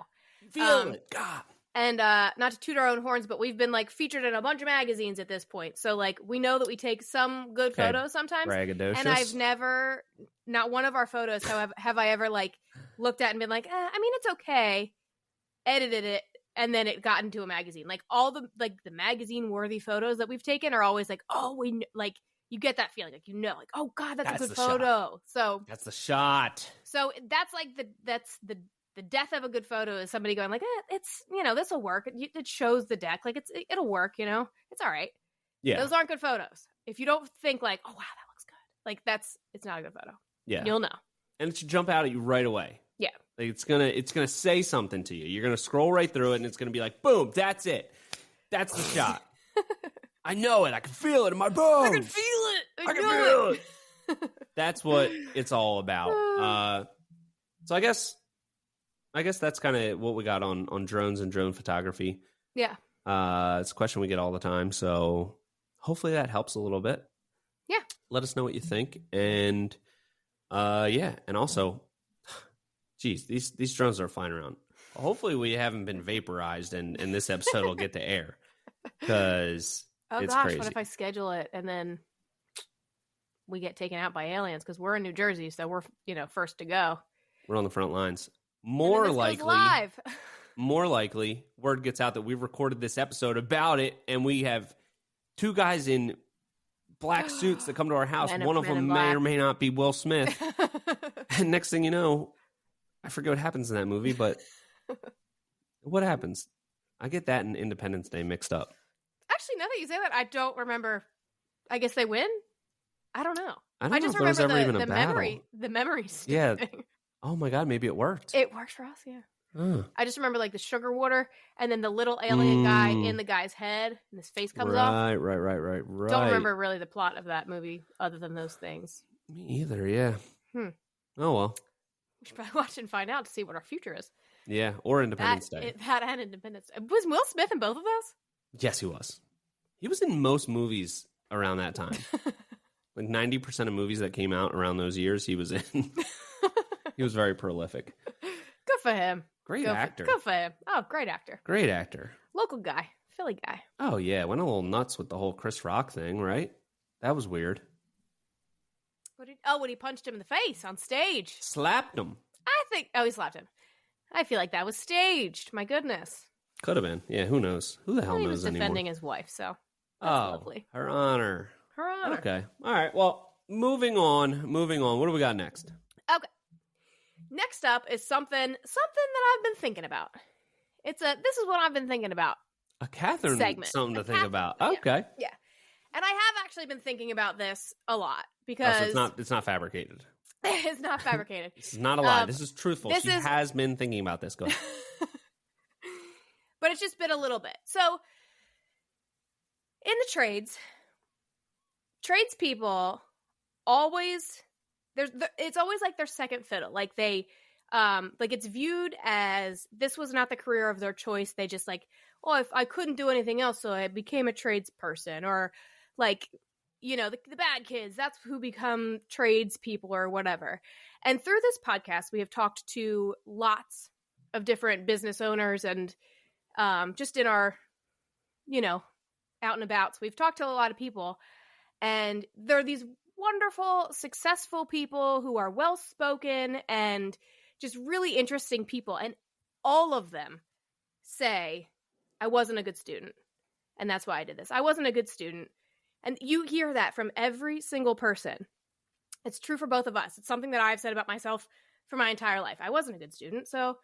Feel it. God. And not to toot our own horns, but we've been like featured in a bunch of magazines at this point. So like we know that we take some good photos sometimes. Braggadocious. And I've never, not one of our photos, have I ever like looked at and been like, I mean, it's okay, edited it, and then it got into a magazine. Like all the magazine worthy photos that we've taken are always like, oh, like you get that feeling, like, you know, like, oh God, that's a good photo. Shot. So that's the shot. So that's like the death of a good photo is somebody going like, it's, you know, this will work. It shows the deck. Like it'll work, you know, it's all right. Yeah. Those aren't good photos. If you don't think like, oh wow, that looks good. Like it's not a good photo. Yeah. You'll know. And it should jump out at you right away. Yeah. Like it's gonna say something to you. You're gonna scroll right through it and it's gonna be like, boom, that's it. That's the shot. I know it. I can feel it in my bones. I can feel it. I can feel it. That's what it's all about. So I guess that's kind of what we got on drones and drone photography. Yeah. It's a question we get all the time. So hopefully that helps a little bit. Yeah. Let us know what you think. And yeah. And also, geez, these drones are flying around. Hopefully we haven't been vaporized and this episode will get to air. Because it's crazy. What if I schedule it and then we get taken out by aliens? Because we're in New Jersey, so we're, you know, first to go. We're on the front lines. More likely, word gets out that we've recorded this episode about it, and we have 2 guys in black suits that come to our house. One of them may or may not be Will Smith. And next thing you know, I forget what happens in that movie, but what happens? I get that and Independence Day mixed up. Actually, now that you say that, I don't remember. I guess they win? I don't know. I just remember the memory. The memory yeah. thing. Oh my God, maybe it worked. It worked for us, yeah. I just remember like the sugar water and then the little alien guy in the guy's head and his face comes off. Right. Don't remember really the plot of that movie other than those things. Me either, yeah. Oh well. We should probably watch and find out to see what our future is. Yeah, or Independence Day. That and Independence Day. Was Will Smith in both of those? Yes, he was. He was in most movies around that time. Like 90% of movies that came out around those years, he was in. He was very prolific. Good for him. Great actor. Good for him. Oh, great actor. Great actor. Local guy. Philly guy. Oh, yeah. Went a little nuts with the whole Chris Rock thing, right? That was weird. When he punched him in the face on stage. Slapped him. He slapped him. I feel like that was staged. My goodness. Could have been. Yeah, who knows? Who the hell knows anymore? He was defending his wife, so that's lovely. Her honor. Her honor. Okay. All right. Well, moving on. What do we got next? Okay. Next up is something that I've been thinking about. This is what I've been thinking about. A Catherine segment. Something to think about. Okay. Yeah. And I have actually been thinking about this a lot because so it's not fabricated. It's not fabricated. This is not a lie. This is truthful. She has been thinking about this. Go ahead. But it's just been a little bit. So in the tradespeople always it's always like their second fiddle. Like they like it's viewed as this was not the career of their choice. They just like, oh, if I couldn't do anything else, so I became a tradesperson, or like, you know, the bad kids, that's who become tradespeople or whatever. And through this podcast, we have talked to lots of different business owners and just in our, you know, out and about. So we've talked to a lot of people, and there are these wonderful, successful people who are well-spoken and just really interesting people. And all of them say, I wasn't a good student, and that's why I did this. I wasn't a good student. And you hear that from every single person. It's true for both of us. It's something that I've said about myself for my entire life. I wasn't a good student, so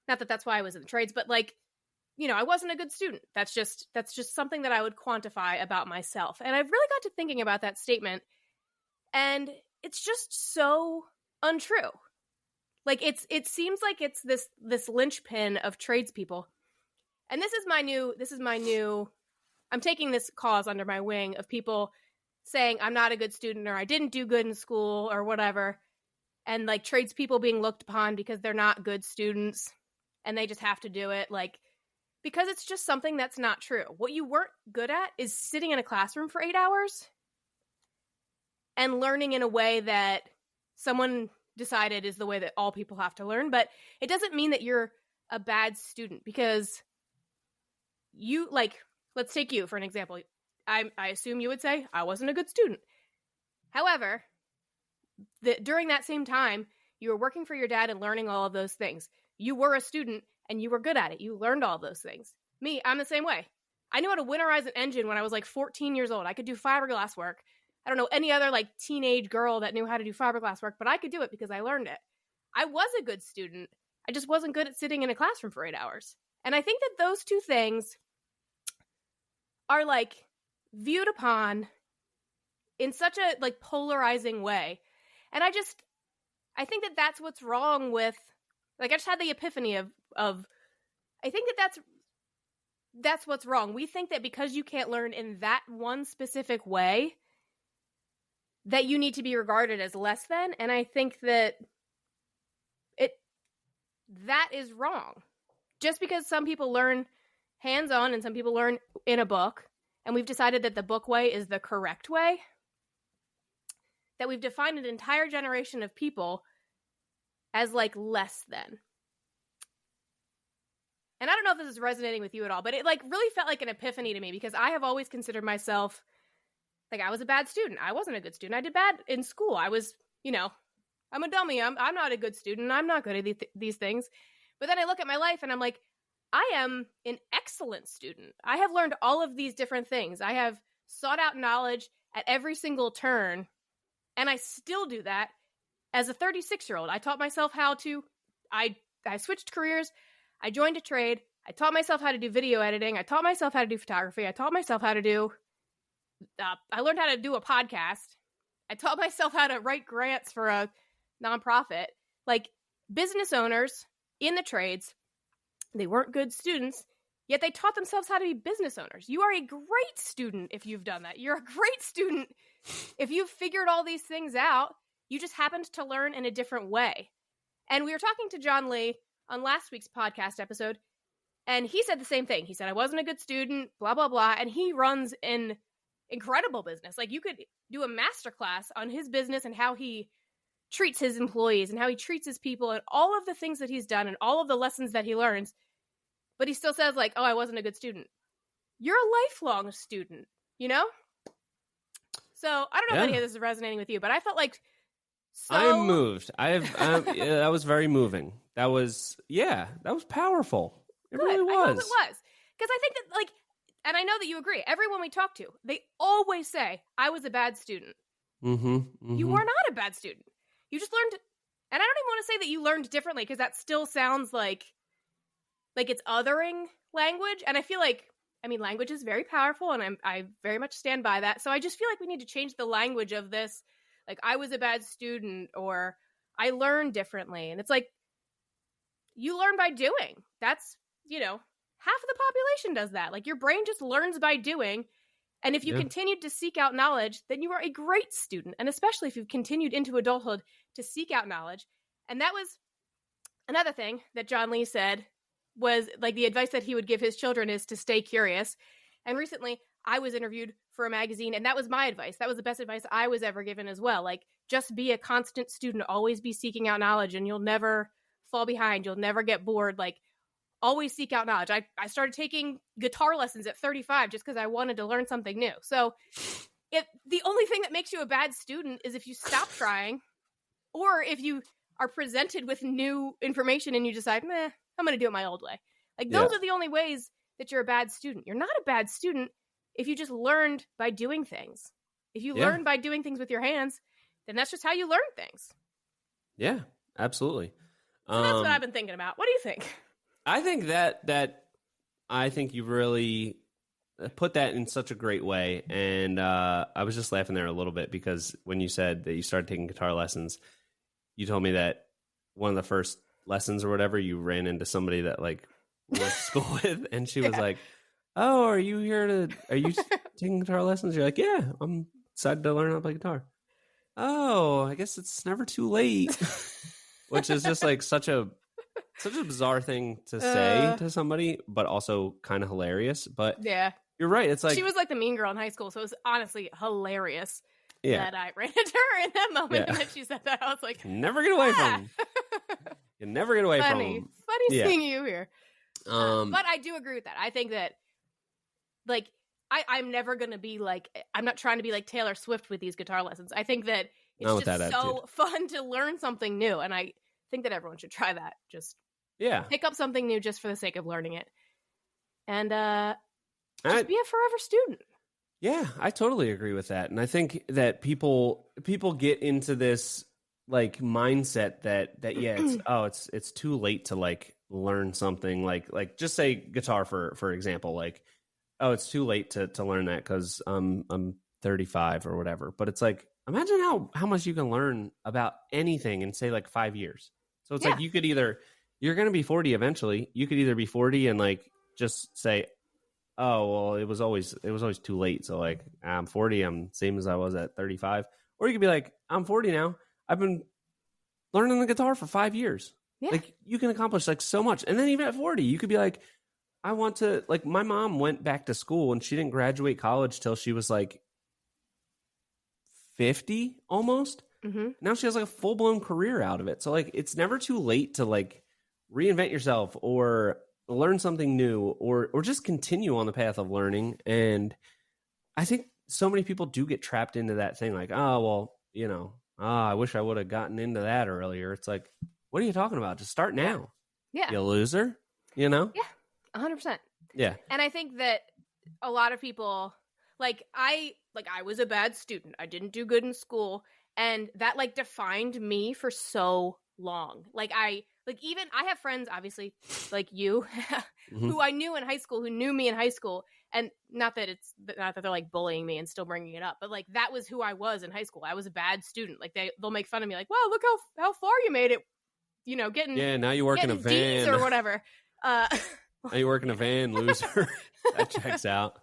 not that that's why I was in the trades, but like, you know, I wasn't a good student. That's just something that I would quantify about myself. And I've really got to thinking about that statement, and it's just so untrue. Like it seems like it's this linchpin of tradespeople. And this is my new I'm taking this cause under my wing of people saying I'm not a good student or I didn't do good in school or whatever, and like tradespeople being looked upon because they're not good students and they just have to do it, like, because it's just something that's not true. What you weren't good at is sitting in a classroom for 8 hours and learning in a way that someone decided is the way that all people have to learn. But it doesn't mean that you're a bad student, because you, like, let's take you for an example. I assume you would say I wasn't a good student. However, during that same time, you were working for your dad and learning all of those things. You were a student and you were good at it. You learned all of those things. Me, I'm the same way. I knew how to winterize an engine when I was like 14 years old. I could do fiberglass work. I don't know any other like teenage girl that knew how to do fiberglass work, but I could do it because I learned it. I was a good student. I just wasn't good at sitting in a classroom for 8 hours. And I think that those two things are like viewed upon in such a like polarizing way. And I think that that's what's wrong with, like, I just had the epiphany of I think that that's what's wrong. We think that because you can't learn in that one specific way, that you need to be regarded as less than. And I think that that is wrong. Just because some people learn hands-on and some people learn in a book, and we've decided that the book way is the correct way, that we've defined an entire generation of people as like less than. And I don't know if this is resonating with you at all, but it like really felt like an epiphany to me, because I have always considered myself like I was a bad student. I wasn't a good student. I did bad in school. I was, I'm a dummy. I'm not a good student. I'm not good at these things. But then I look at my life and I'm like, I am an excellent student. I have learned all of these different things. I have sought out knowledge at every single turn, and I still do that as a 36-year-old. I taught myself how to, I switched careers. I joined a trade. I taught myself how to do video editing. I taught myself how to do photography. I taught myself how to do, I learned how to do a podcast. I taught myself how to write grants for a nonprofit. Like, business owners in the trades, they weren't good students, yet they taught themselves how to be business owners. You are a great student if you've done that. You're a great student if you've figured all these things out. You just happened to learn in a different way. And we were talking to John Lee on last week's podcast episode, and he said the same thing. He said, I wasn't a good student, blah, blah, blah. And he runs an incredible business. Like, you could do a masterclass on his business and how he treats his employees and how he treats his people and all of the things that he's done and all of the lessons that he learns. But he still says, like, oh, I wasn't a good student. You're a lifelong student, So I don't know if any of this is resonating with you, but I felt like I'm moved. That was very moving. That was powerful. It good. really was. I hope it was. Because I think that, like, and I know that you agree, everyone we talk to, they always say, I was a bad student. Mm-hmm. You are not a bad student. You just learned, and I don't even want to say that you learned differently, because that still sounds like it's othering language. And I feel like, language is very powerful, and I very much stand by that. So I just feel like we need to change the language of this. Like, I was a bad student, or I learned differently. And it's like, you learn by doing. That's, half of the population does that. Like, your brain just learns by doing. And if you continued to seek out knowledge, then you are a great student. And especially if you've continued into adulthood to seek out knowledge. And that was another thing that John Lee said was, like, the advice that he would give his children is to stay curious. And recently I was interviewed for a magazine, and that was my advice. That was the best advice I was ever given as well. Like, just be a constant student, always be seeking out knowledge, and you'll never fall behind. You'll never get bored. Like, always seek out knowledge. I started taking guitar lessons at 35 just because I wanted to learn something new. So the only thing that makes you a bad student is if you stop trying, or if you are presented with new information and you decide, I'm going to do it my old way. Like, those are the only ways that you're a bad student. You're not a bad student if you just learned by doing things. If you learn by doing things with your hands, then that's just how you learn things. Yeah, absolutely. So that's what I've been thinking about. What do you think? I think I think you really put that in such a great way. And I was just laughing there a little bit, because when you said that you started taking guitar lessons, you told me that one of the first lessons or whatever, you ran into somebody that like we went to school with, and she was like, "Oh, are you taking guitar lessons?" You're like, "Yeah, I'm excited to learn how to play guitar." Oh, I guess it's never too late, which is just like such a bizarre thing to say to somebody, but also kind of hilarious. But yeah, you're right. It's like she was like the mean girl in high school, so it was honestly hilarious yeah, that I ran into her in that moment, and then she said that. I was like, never get away from. You never get away from them. Funny seeing you here. But I do agree with that. I think that, like, I'm never going to be like, I'm not trying to be like Taylor Swift with these guitar lessons. I think that it's just so fun to learn something new. And I think that everyone should try that. Just pick up something new just for the sake of learning it. And just be a forever student. Yeah, I totally agree with that. And I think that people get into this like mindset that it's too late to like learn something like just say guitar for example, like, oh, it's too late to learn that because I'm 35 or whatever. But it's like, imagine how much you can learn about anything in say like 5 years. So it's like you're going to be 40 eventually. You could either be 40 and like just say, oh, well, it was always too late. So like, I'm 40, I'm same as I was at 35. Or you could be like, I'm 40 now. I've been learning the guitar for 5 years. Yeah. Like you can accomplish like so much. And then even at 40, you could be like, I want to, like, my mom went back to school and she didn't graduate college till she was like 50 almost. Mm-hmm. Now she has like a full blown career out of it. So like, it's never too late to like reinvent yourself or learn something new or just continue on the path of learning. And I think so many people do get trapped into that thing. Like, oh, well, you know, I wish I would have gotten into that earlier. It's like, what are you talking about? Just start now. Yeah. You loser, you know? Yeah. 100%. Yeah. And I think that a lot of people, I was a bad student. I didn't do good in school. And that like defined me for so long. I have friends, obviously, like you, who I knew in high school, who knew me in high school. And not that they're like bullying me and still bringing it up, but like that was who I was in high school. I was a bad student. Like they'll make fun of me, like, "Wow, look how far you made it." You know, now you work in a van D's or whatever. Now you work in a van, loser. That checks out.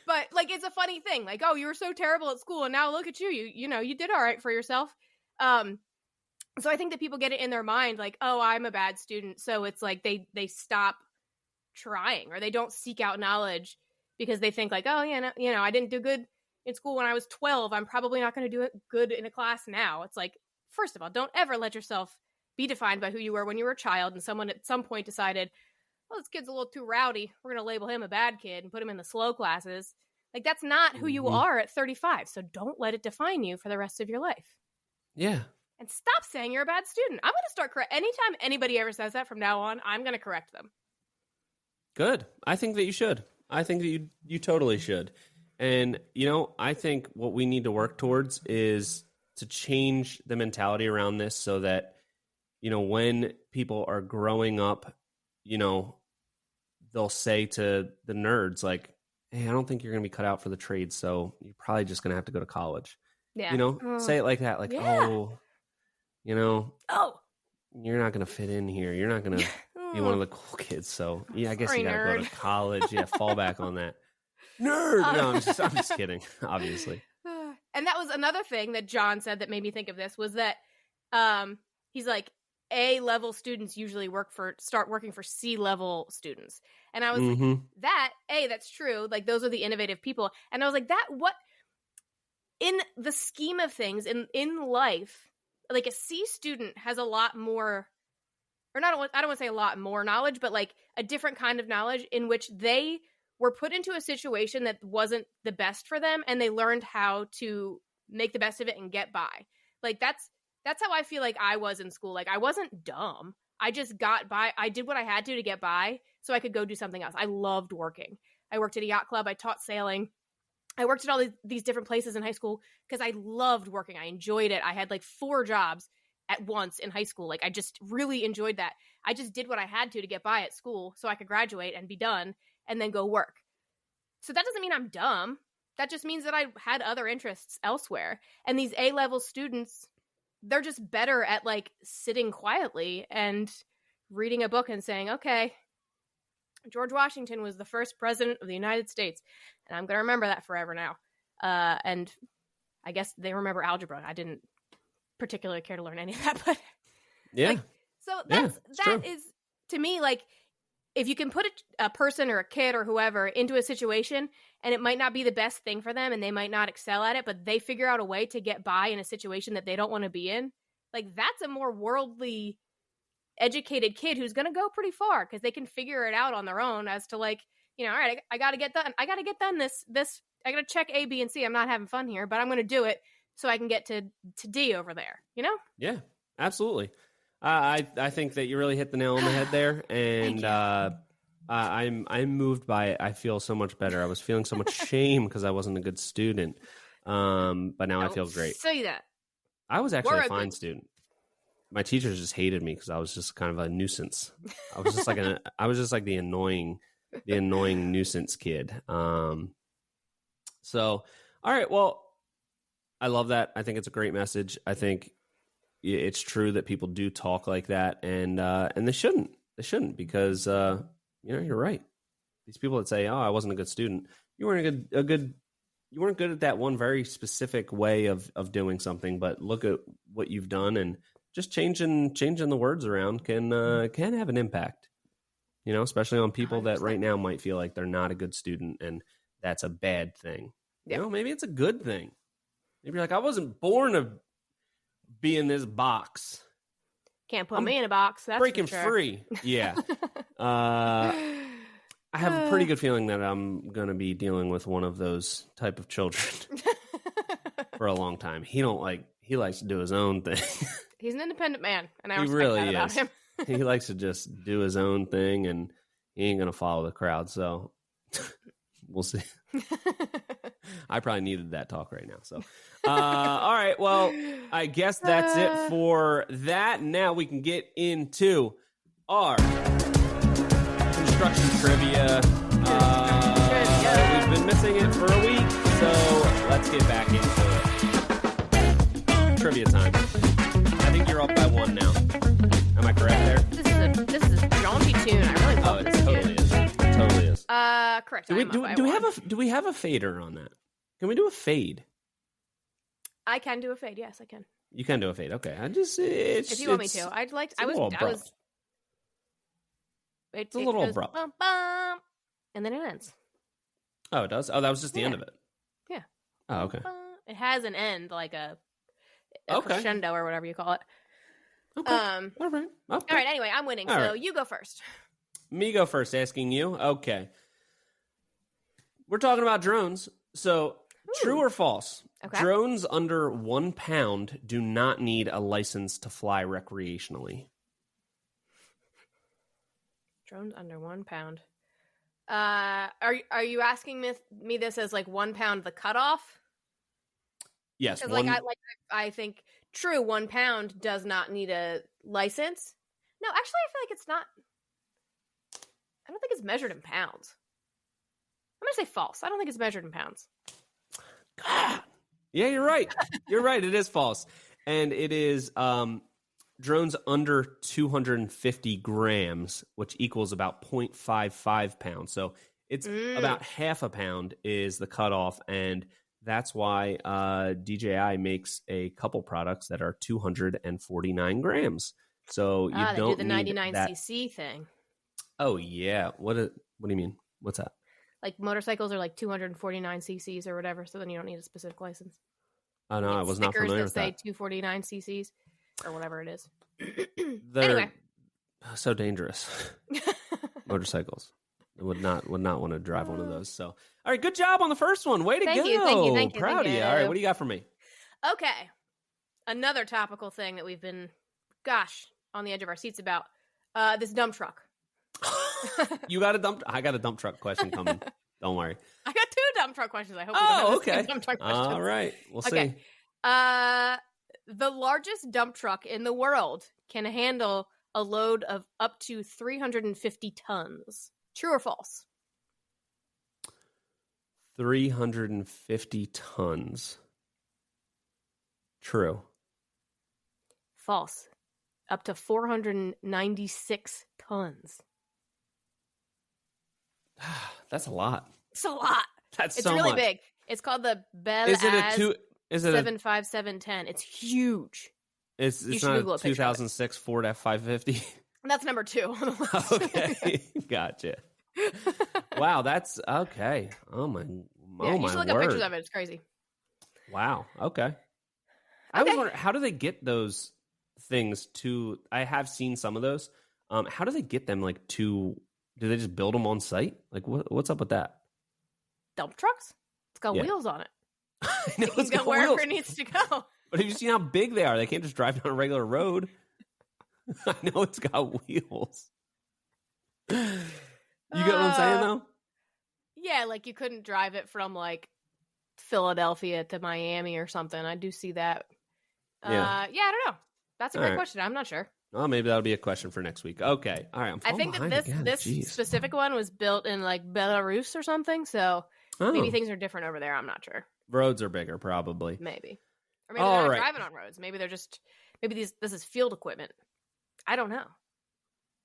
But like, it's a funny thing. Like, oh, you were so terrible at school, and now look at you. You know, you did all right for yourself. So I think that people get it in their mind, like, oh, I'm a bad student. So it's like they stop trying or they don't seek out knowledge because they think like, oh, yeah, no, I didn't do good in school when I was 12. I'm probably not going to do it good in a class now. It's like, first of all, don't ever let yourself be defined by who you were when you were a child and someone at some point decided, well, this kid's a little too rowdy. We're going to label him a bad kid and put him in the slow classes. Like, that's not who you are at 35. So don't let it define you for the rest of your life. Yeah. And stop saying you're a bad student. I'm going to start anytime anybody ever says that from now on, I'm going to correct them. Good. I think that you should. I think that you totally should. And, you know, I think what we need to work towards is to change the mentality around this so that, you know, when people are growing up, you know, they'll say to the nerds, like, hey, I don't think you're going to be cut out for the trade, so you're probably just going to have to go to college. Yeah. You know, say it like that, like, oh, you know, you're not going to fit in here. You're not going to be one of the cool kids. So, yeah, I guess you got to go to college. Yeah, fall back on that. Nerd! No, I'm just kidding, obviously. And that was another thing that John said that made me think of this was that he's like, A-level students usually start working for C-level students. And I was like, that's true. Like, those are the innovative people. And I was like, what in the scheme of things in life, like a C student has a lot more, or not, I don't want to say a lot more knowledge, but like a different kind of knowledge in which they were put into a situation that wasn't the best for them. And they learned how to make the best of it and get by. Like, that's how I feel like I was in school. Like, I wasn't dumb. I just got by. I did what I had to get by so I could go do something else. I loved working. I worked at a yacht club. I taught sailing. I worked at all these different places in high school because I loved working. I enjoyed it. I had like 4 jobs at once in high school. Like, I just really enjoyed that. I just did what I had to get by at school so I could graduate and be done and then go work. So that doesn't mean I'm dumb. That just means that I had other interests elsewhere. And these A-level students, they're just better at like sitting quietly and reading a book and saying, okay, George Washington was the first president of the United States, and I'm going to remember that forever now. And I guess they remember algebra. I didn't particularly care to learn any of that, but Yeah. like, so that is to me, like, if you can put a person or a kid or whoever into a situation and it might not be the best thing for them and they might not excel at it, but they figure out a way to get by in a situation that they don't want to be in, like, that's a more worldly, educated kid who's going to go pretty far because they can figure it out on their own as to, like, you know, all right, I got to get done. I got to get done this. I got to check A, B, and C. I'm not having fun here, but I'm going to do it so I can get to D over there, you know? Yeah, absolutely. I think that you really hit the nail on the head there, and I'm moved by it. I feel so much better. I was feeling so much shame because I wasn't a good student, but now I feel great. Say that. I was actually a fine student. My teachers just hated me because I was just kind of a nuisance. I was just like the annoying nuisance kid. So, all right, well, I love that. I think it's a great message. I think it's true that people do talk like that, and they shouldn't. They shouldn't because you're right. These people that say, "Oh, I wasn't a good student," you weren't you weren't good at that one very specific way of doing something. But look at what you've done, and just changing the words around can have an impact. You know, especially on people 100%. That right now might feel like they're not a good student, and that's a bad thing. Yep. You know, maybe it's a good thing. Maybe you're like, I wasn't born to be in this box. Can't put me in a box. That's breaking for sure. Free. Yeah. I have a pretty good feeling that I'm going to be dealing with one of those type of children for a long time. He likes to do his own thing. He's an independent man, and I respect that about him. He likes to just do his own thing, and he ain't going to follow the crowd. So we'll see. I probably needed that talk right now. So, all right. Well, I guess that's it for that. Now we can get into our construction trivia. We've been missing it for a week, so let's get back into it. Trivia time. I think you're up by 1 now. Am I correct there? This is a jaunty tune. I really love this totally is. It totally is. Correct. Do we have a fader on that? Can we do a fade? I can do a fade. Yes, I can. You can do a fade. Okay. If you want me to, I'd like. It's a little abrupt. Bum, bum, and then it ends. Oh, it does. Oh, that was just the end of it. Yeah. Oh, okay. It has an end, like a crescendo or whatever you call it. Okay. All right. Okay. All right. Anyway, I'm winning, so right. You go first. Me go first, asking you. Okay. We're talking about drones. So, true or false? Okay. Drones under 1 pound do not need a license to fly recreationally. Drones under 1 pound. Are you asking me this as like 1 pound the cutoff? Yes. Because I think true 1 pound does not need a license. No, actually, I feel like it's not. I don't think it's measured in pounds. I'm gonna say false. I don't think it's measured in pounds. God. Yeah, you're right. You're right. It is false, and it is drones under 250 grams, which equals about 0.55 pounds. So it's about half a pound is the cutoff, and that's why DJI makes a couple products that are 249 grams. So you they don't do the 99cc thing. Oh yeah. What do you mean? What's that? Like motorcycles are like 249 cc's or whatever, so then you don't need a specific license. Oh no, I was not familiar with that. Stickers that say 249 cc's or whatever it is. They're so dangerous. Motorcycles. I would not want to drive one of those. So, all right, good job on the first one. Way to go. Thank you. Proud of you. All right, what do you got for me? Okay. Another topical thing that we've been, on the edge of our seats about, this dump truck. You got a dump? I got a dump truck question coming. Don't worry. I got 2 dump truck questions. I hope we don't have okay. Dump truck questions. All right. We'll see. The largest dump truck in the world can handle a load of up to 350 tons. True or false? 350 tons. True. False. Up to 496 tons. That's a lot. It's a lot. That's It's so really much. big. It's called the Bel Is it a Az two? Is it 75710. It's huge. It's You should not Google a a picture of it. 2006 Ford F550. That's number 2 on the list. Okay, gotcha. Wow, that's okay. Oh my, Yeah, you my should look up word. pictures of it. It's crazy. Wow. Okay. I was wondering, how do they get those things to? I have seen some of those. How do they get them to? Do they just build them on site? Like what's up with that? Dump trucks? It's got Yeah. wheels on it. I know It can it's go got wherever wheels. it needs to go. But have you seen how big they are? They can't just drive down a regular road. I know it's got wheels. You get what I'm saying, though? Yeah, like you couldn't drive it from Philadelphia to Miami or something. I do see that. Yeah. I don't know. That's a great All right. question. I'm not sure. Well, maybe that'll be a question for next week. Okay. All right. I'm I falling think that behind this again. Jeez. specific one was built in Belarus or something. So maybe things are different over there. I'm not sure. Roads are bigger, probably. Maybe. Or maybe All they're not right. driving on roads. Maybe they're just this is field equipment. I don't know.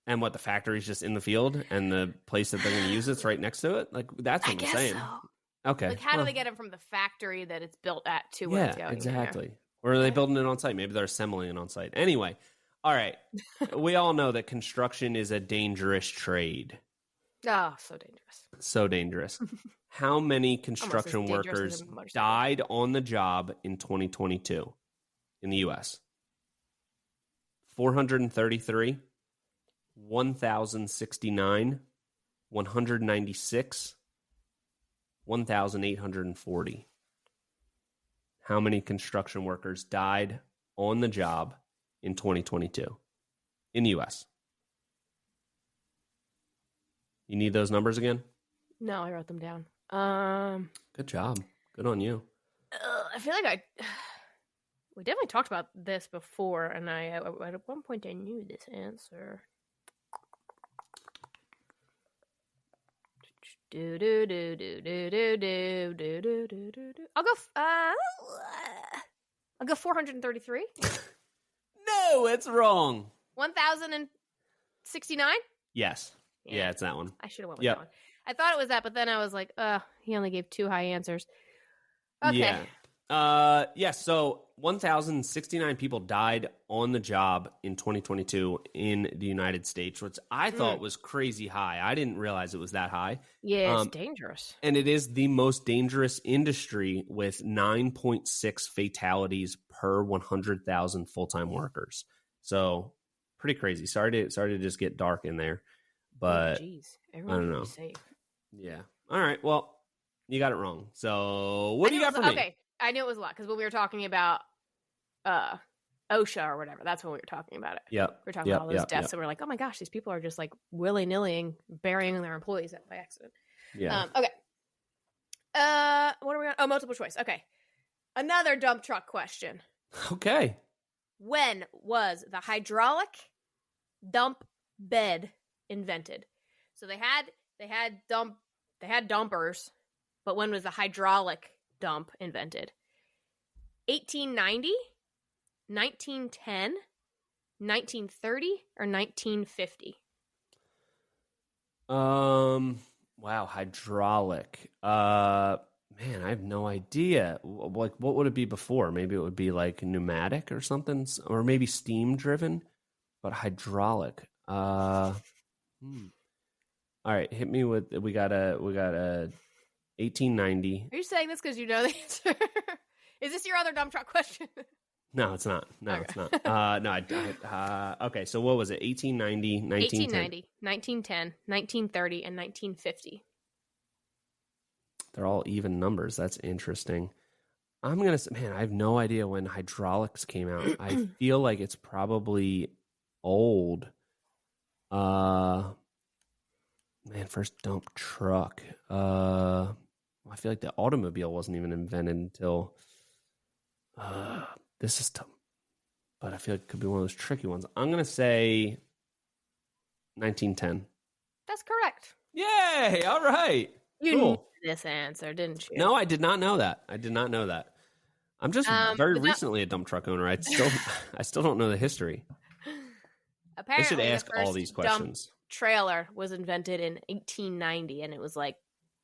And what, the factory's just in the field and the place that they're going to use it's right next to it? That's what I I'm guess saying. so. Okay. How do they get it from the factory that it's built at to where it's going? Exactly. Or are they building it on site? Maybe they're assembling it on site. Anyway, all right. We all know that construction is a dangerous trade. Oh, so dangerous. So dangerous. How many construction dangerous as workers a motorcycle. died on the job in 2022 in the U.S.? 433, 1,069, 196, 1,840. How many construction workers died on the job in 2022 in the U.S.? You need those numbers again? No, I wrote them down. Good job. Good on you. I feel like we definitely talked about this before, and at one point I knew this answer. I'll go 433. No, it's wrong. 1,069. Yes. Yeah, it's that one. I should have went with Yep. that one. I thought it was that, but then I was like, he only gave 2 high answers. Okay. Yeah. So 1,069 people died on the job in 2022 in the United States, which I thought was crazy high. I didn't realize it was that high. Yeah, it's dangerous. And it is the most dangerous industry with 9.6 fatalities per 100,000 full-time workers. So pretty crazy. Sorry to just get dark in there, but I don't know. Safe. Yeah. All right. Well, you got it wrong. So what do you got for me? Okay. I knew it was a lot because when we were talking about OSHA or whatever, that's when we were talking about it. Yep. We were talking about all those deaths, and we're like, oh my gosh, these people are just willy-nilly burying their employees by accident. Yeah. Okay. What are we on? Oh, multiple choice. Okay. Another dump truck question. Okay. When was the hydraulic dump bed invented? So they had dumpers, but when was the hydraulic dump invented? 1890, 1910, 1930, or 1950? Wow, hydraulic. Man, I have no idea. What would it be before? Maybe it would be pneumatic or something, or maybe steam driven, but hydraulic. All right, hit me with we got a 1890. Are you saying this because you know the answer? Is this your other dump truck question? No, it's not. No, it's not. Okay, so what was it? 1890, 1890, 1910, 1930, and 1950. They're all even numbers. That's interesting. I'm going to say, man, I have no idea when hydraulics came out. I feel like it's probably old. Man, first dump truck. I feel like the automobile wasn't even invented until this is tough. But I feel like it could be one of those tricky ones. I'm going to say 1910. That's correct. Yay! All right. You Cool. knew this answer, didn't you? No, I did not know that. I'm just very but recently a dump truck owner. I still don't know the history. I should apparently, ask the all first these dump questions. trailer was invented in 1890, and it was like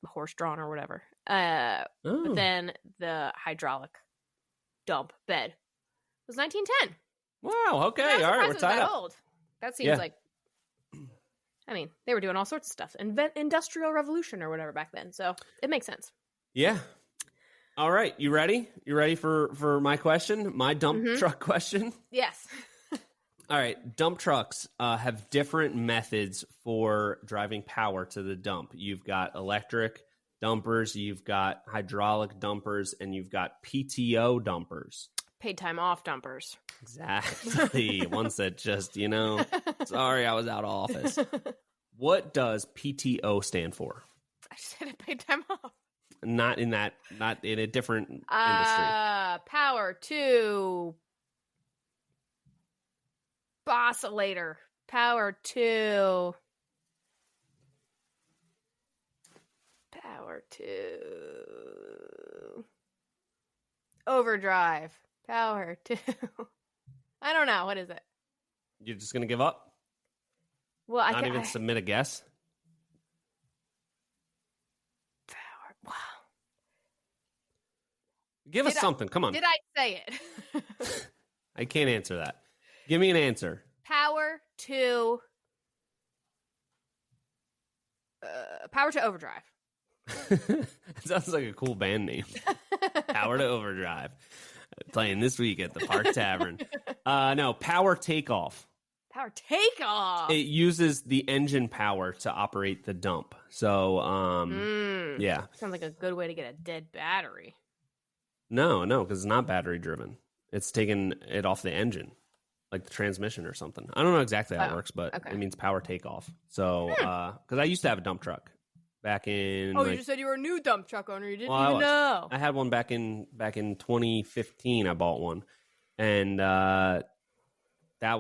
horse drawn or whatever. Oh. But then the hydraulic dump bed was 1910. Wow. Okay. All right. We're It was tied that up. old. That seems Yeah. like. I mean, they were doing all sorts of stuff. Industrial Revolution or whatever back then. So it makes sense. Yeah. All right. You ready? You ready for my question? My dump truck question? Yes. All right. Dump trucks have different methods for driving power to the dump. You've got electric dumpers, you've got hydraulic dumpers, and you've got PTO dumpers. Paid time off dumpers. Exactly. Ones that just, sorry, I was out of office. What does PTO stand for? I just said it paid time off. Not in a different industry. Power to oscillator. Power to overdrive. Power to I don't know. What is it? You're just gonna give up? Well, Not even submit a guess? Power. Wow. Give us something. Come on. Did I say it? I can't answer that. Give me an answer. Power to overdrive. It sounds like a cool band name. Power to Overdrive. Playing this week at the Park Tavern. No, Power Takeoff. Power takeoff. It uses the engine power to operate the dump. So, yeah. Sounds like a good way to get a dead battery. No, because it's not battery driven. It's taking it off the engine, like the transmission or something. I don't know exactly how it works, but it means power takeoff. So, because I used to have a dump truck back in. Oh, you just said you were a new dump truck owner. You didn't Well, even know. I had one back in 2015. I bought one, and that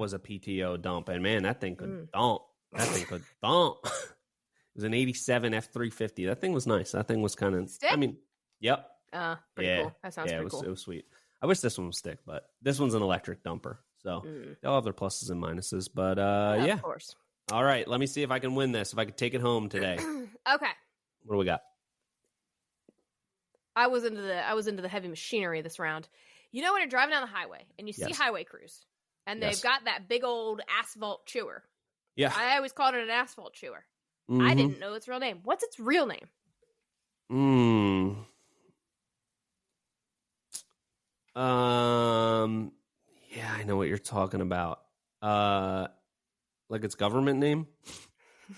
was a PTO dump. And man, that thing could dump. That thing could dump. It was an '87 F350. That thing was nice. That thing was kind of. I mean, yep. Pretty cool. That sounds pretty cool. It was sweet. I wish this one would stick, but this one's an electric dumper. So they'll have their pluses and minuses. But yeah. Of course. All right. Let me see if I can win this. If I could take it home today. Okay. What do we got? I was into the heavy machinery this round. You know when you're driving down the highway and you see highway crews and they've got that big old asphalt chewer. Yeah. I always called it an asphalt chewer. I didn't know its real name. What's its real name? Yeah, I know what you're talking about. Like its government name?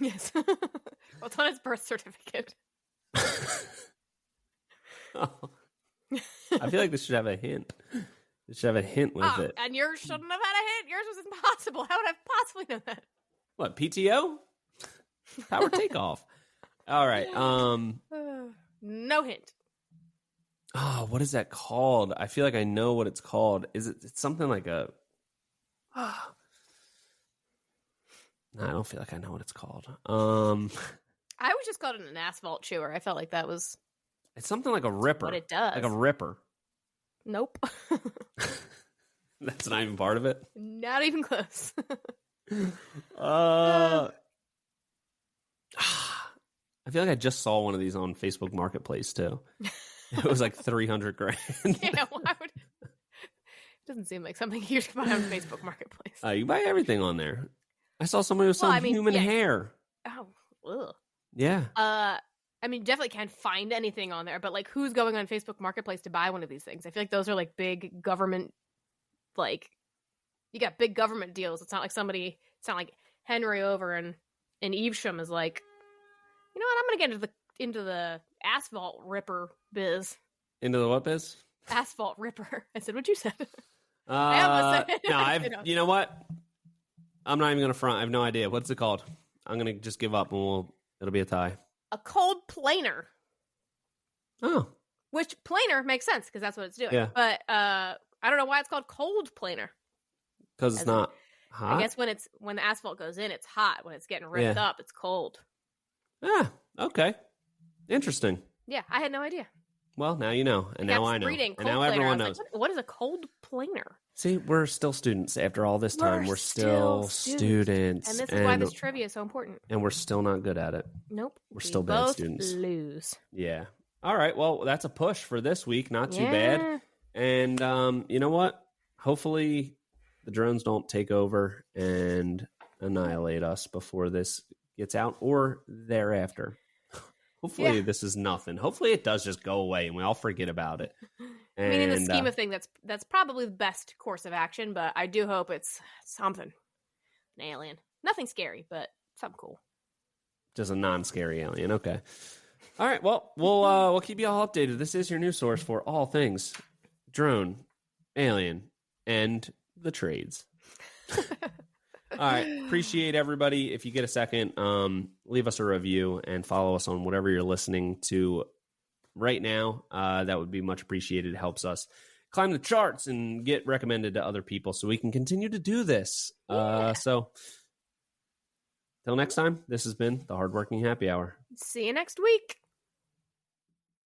Yes. Well, it's on its birth certificate. Oh. I feel like this should have a hint. It should have a hint with it. And yours shouldn't have had a hint. Yours was impossible. How would I possibly know that? What, PTO? Power takeoff. All right. No hint. Oh, what is that called? I feel like I know what it's called. It's something like a... No, I don't feel like I know what it's called. I would just call it an asphalt chewer. I felt like that was... It's something like a ripper. What it does. Like a ripper. Nope. That's not even part of it? Not even close. I feel like I just saw one of these on Facebook Marketplace too. It was like $300,000. Yeah, why would... It doesn't seem like something you should buy on Facebook Marketplace. You buy everything on there. I saw somebody with some human hair. Oh, ugh. Yeah. I mean, definitely can't find anything on there, but like, who's going on Facebook Marketplace to buy one of these things? I feel like those are like big government, like, you got big government deals. It's not like Henry over in Evesham is like, you know what? I'm gonna get into the asphalt ripper biz. Into the what biz? Asphalt ripper. I said what you said. I almost said it. No, you know what? I'm not even gonna front. I have no idea. What's it called? I'm gonna just give up and it'll be a tie. A cold planer. Oh. Which planer makes sense because that's what it's doing. Yeah. But I don't know why it's called cold planer. Because it's not hot? I guess when the asphalt goes in, it's hot. When it's getting ripped up, it's cold. Ah, okay. Interesting. Yeah, I had no idea. Well, now you know, and now I know, Reading and cold now planer. everyone I knows. was like, what is a cold planer? See, we're still students after all this time. We're still students. And this is why this trivia is so important. And we're still not good at it. Nope. We're still bad both students. Lose. Yeah. All right. Well, that's a push for this week. Not too bad. And you know what? Hopefully the drones don't take over and annihilate us before this gets out or thereafter. Hopefully this is nothing. Hopefully it does just go away and we all forget about it. I mean, in the scheme of things, that's probably the best course of action, but I do hope it's something. An alien. Nothing scary, but something cool. Just a non-scary alien. Okay. All right. Well, we'll keep you all updated. This is your news source for all things drone, alien, and the trades. All right. Appreciate everybody. If you get a second, leave us a review and follow us on whatever you're listening to right now. That would be much appreciated. It helps us climb the charts and get recommended to other people so we can continue to do this. So till next time, this has been the Hardworking Happy Hour. See you next week.